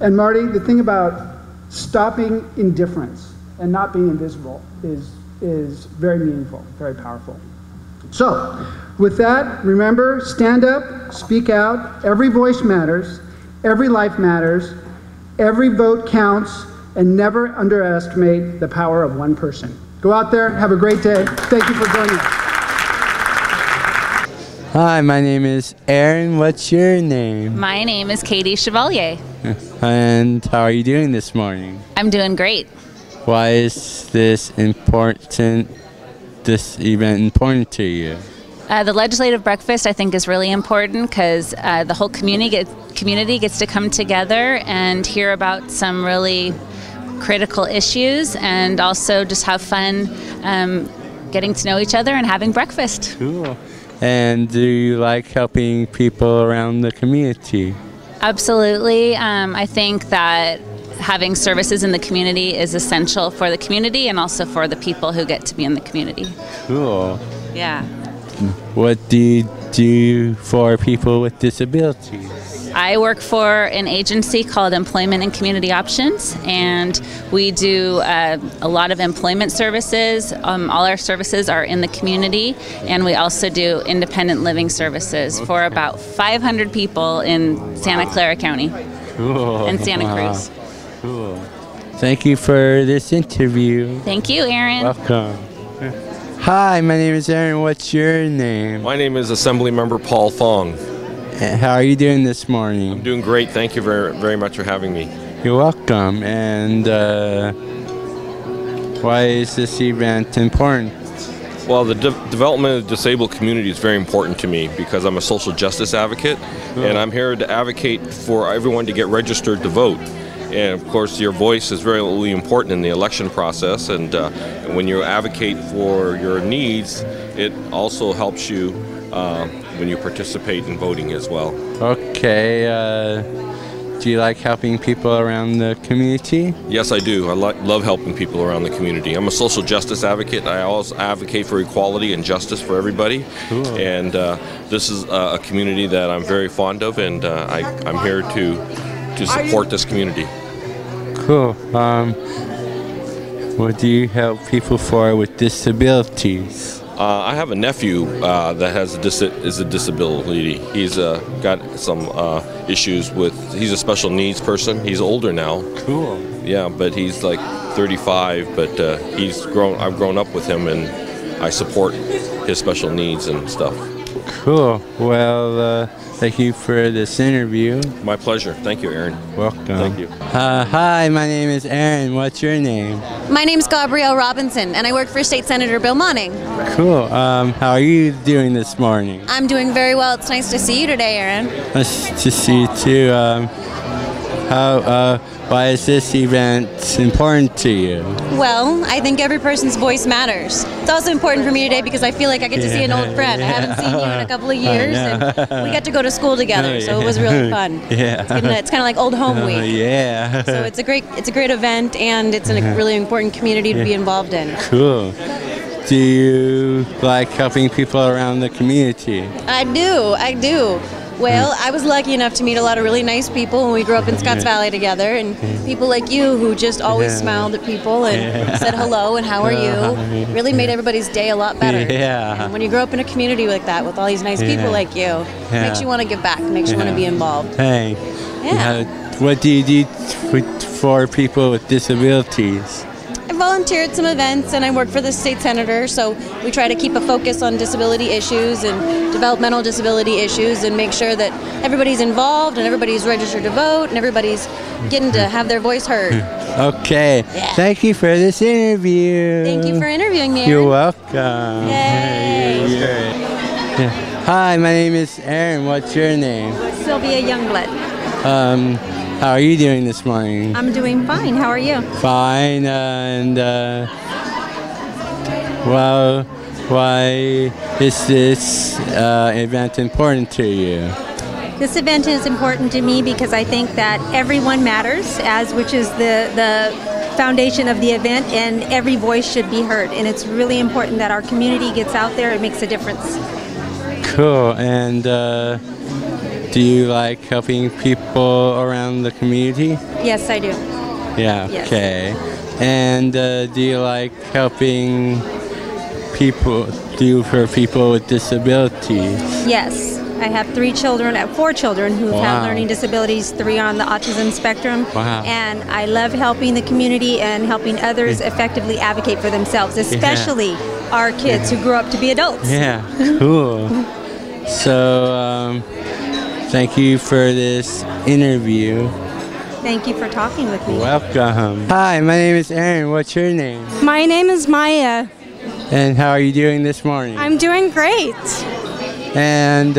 And Marty, the thing about stopping indifference and not being invisible is very meaningful, very powerful. So, with that, remember, stand up, speak out, every voice matters, every life matters, every vote counts, and never underestimate the power of one person. Go out there, have a great day. Thank you for joining us. Hi, my name is Aaron. What's your name? My name is Katie Chevalier. And how are you doing this morning? I'm doing great. Why is this event important to you? The legislative breakfast, I think, is really important because the whole community gets to come together and hear about some really critical issues, and also just have fun getting to know each other and having breakfast. Cool. And do you like helping people around the community? Absolutely. I think that having services in the community is essential for the community and also for the people who get to be in the community. Cool. Yeah. What do you do for people with disabilities? I work for an agency called Employment and Community Options, and we do a lot of employment services. All our services are in the community, and we also do independent living services for about 500 people in Santa Clara County. Cool. Santa Cruz. Cool. Thank you for this interview. Thank you, Aaron. Welcome. Hi, my name is Aaron. What's your name? My name is Assemblymember Paul Fong. How are you doing this morning? I'm doing great. Thank you very, very much for having me. You're welcome. And why is this event important? Well, the development of the disabled community is very important to me because I'm a social justice advocate, and I'm here to advocate for everyone to get registered to vote. And of course, your voice is very really important in the election process, and when you advocate for your needs, it also helps you when you participate in voting as well. Okay. Do you like helping people around the community? Yes, I do. I love helping people around the community. I'm a social justice advocate. I also advocate for equality and justice for everybody. Cool. And this is a community that I'm very fond of, and I'm here to support this community. Cool. What do you help people for with disabilities? I have a nephew that is a disability. He's got some issues with. He's a special needs person. He's older now. Cool. Yeah, but he's like 35. But I've grown up with him, and I support his special needs and stuff. Cool. Well, thank you for this interview. My pleasure. Thank you, Aaron. Welcome. Thank you. Hi, my name is Aaron. What's your name? My name's Gabrielle Robinson, and I work for State Senator Bill Monning. Cool. How are you doing this morning? I'm doing very well. It's nice to see you today, Aaron. Nice to see you too. Why is this event important to you? Well, I think every person's voice matters. It's also important for me today because I feel like I get to see an old friend. I haven't seen you in a couple of years, and we got to go to school together, so it was really fun. Yeah. It's kind of like old home week. Yeah. So it's a great event, and it's a really important community to be involved in. Cool. Do you like helping people around the community? I do. Well, I was lucky enough to meet a lot of really nice people when we grew up in Scotts Valley together, and people like you who just always smiled at people and said hello and how are you. Really made everybody's day a lot better. Yeah. And when you grow up in a community like that with all these nice people like you, it makes you want to give back, makes you want to be involved. Hey. Yeah. What do you do for people with disabilities? I volunteer at some events, and I work for the state senator, so we try to keep a focus on disability issues and developmental disability issues and make sure that everybody's involved and everybody's registered to vote and everybody's getting to have their voice heard. Okay. Yeah. Thank you for this interview. Thank you for interviewing me, Aaron. You're welcome. Yay. Hi, my name is Aaron. What's your name? Sylvia Youngblood. How are you doing this morning? I'm doing fine. How are you? Fine. And well, why is this event important to you? This event is important to me because I think that everyone matters, which is the foundation of the event, and every voice should be heard. And it's really important that our community gets out there and makes a difference. Cool. And do you like helping people around the community? Yes, I do. Yeah, Yes. okay. And do you like helping people, for people with disabilities? Yes. I have 4 children who have learning disabilities, 3 on the autism spectrum. Wow. And I love helping the community and helping others effectively advocate for themselves, especially our kids who grow up to be adults. Yeah, cool. So, thank you for this interview. Thank you for talking with me. Welcome. Hi, my name is Aaron. What's your name? My name is Maya. And how are you doing this morning? I'm doing great. And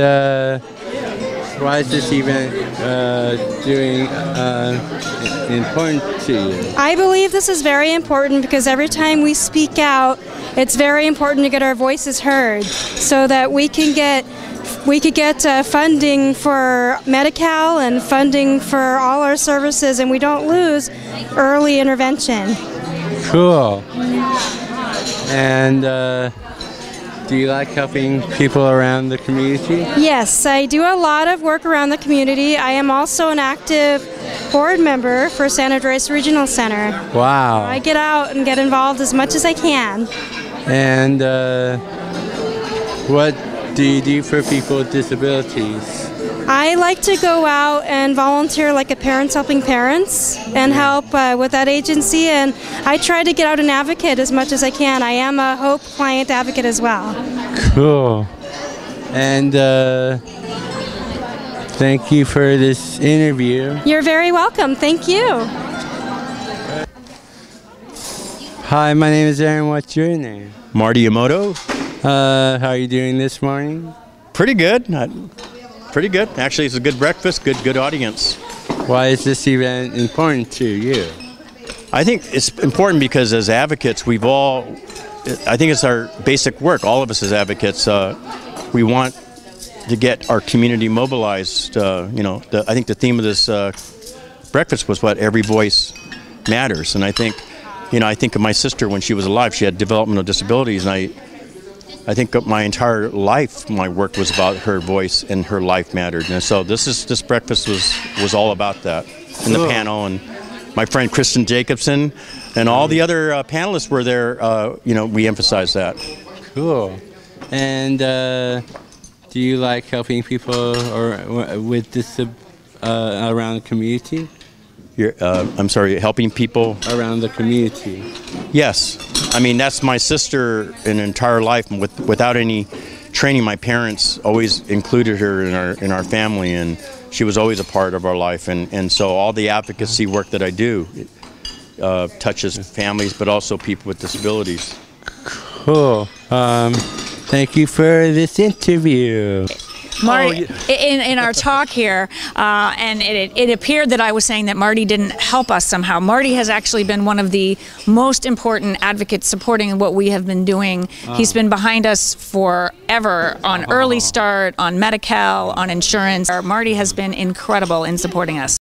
why is this event important to you? I believe this is very important because every time we speak out, it's very important to get our voices heard so that we could get funding for Medi-Cal and funding for all our services, and we don't lose early intervention. Cool. And do you like helping people around the community? Yes, I do a lot of work around the community. I am also an active board member for San Andreas Regional Center. Wow. I get out and get involved as much as I can. And what do you do for people with disabilities? I like to go out and volunteer like a Parents Helping Parents and help with that agency, and I try to get out and advocate as much as I can. I am a HOPE client advocate as well. Cool. And thank you for this interview. You're very welcome. Thank you. Hi, my name is Aaron. What's your name? Marty Omoto. How are you doing this morning? Pretty good. Pretty good. Actually, it's a good breakfast, good audience. Why is this event important to you? I think it's important because as advocates, I think it's our basic work. All of us as advocates, we want to get our community mobilized. I think the theme of this breakfast was what every voice matters. And I think of my sister when she was alive. She had developmental disabilities, and I think my entire life, my work was about her voice and her life mattered. And so this breakfast was all about that. And the panel, and my friend Kristin Jacobsen and all the other panelists were there. We emphasized that. Cool. And do you like helping people with this around the community? I'm sorry, helping people around the community. Yes, I mean that's my sister an entire life. Without any training, my parents always included her in our family, and she was always a part of our life. And so all the advocacy work that I do touches families, but also people with disabilities. Cool. Thank you for this interview. Marty, in our talk here, and it appeared that I was saying that Marty didn't help us somehow. Marty has actually been one of the most important advocates supporting what we have been doing. He's been behind us forever on Early Start, on Medi-Cal, on insurance. Marty has been incredible in supporting us.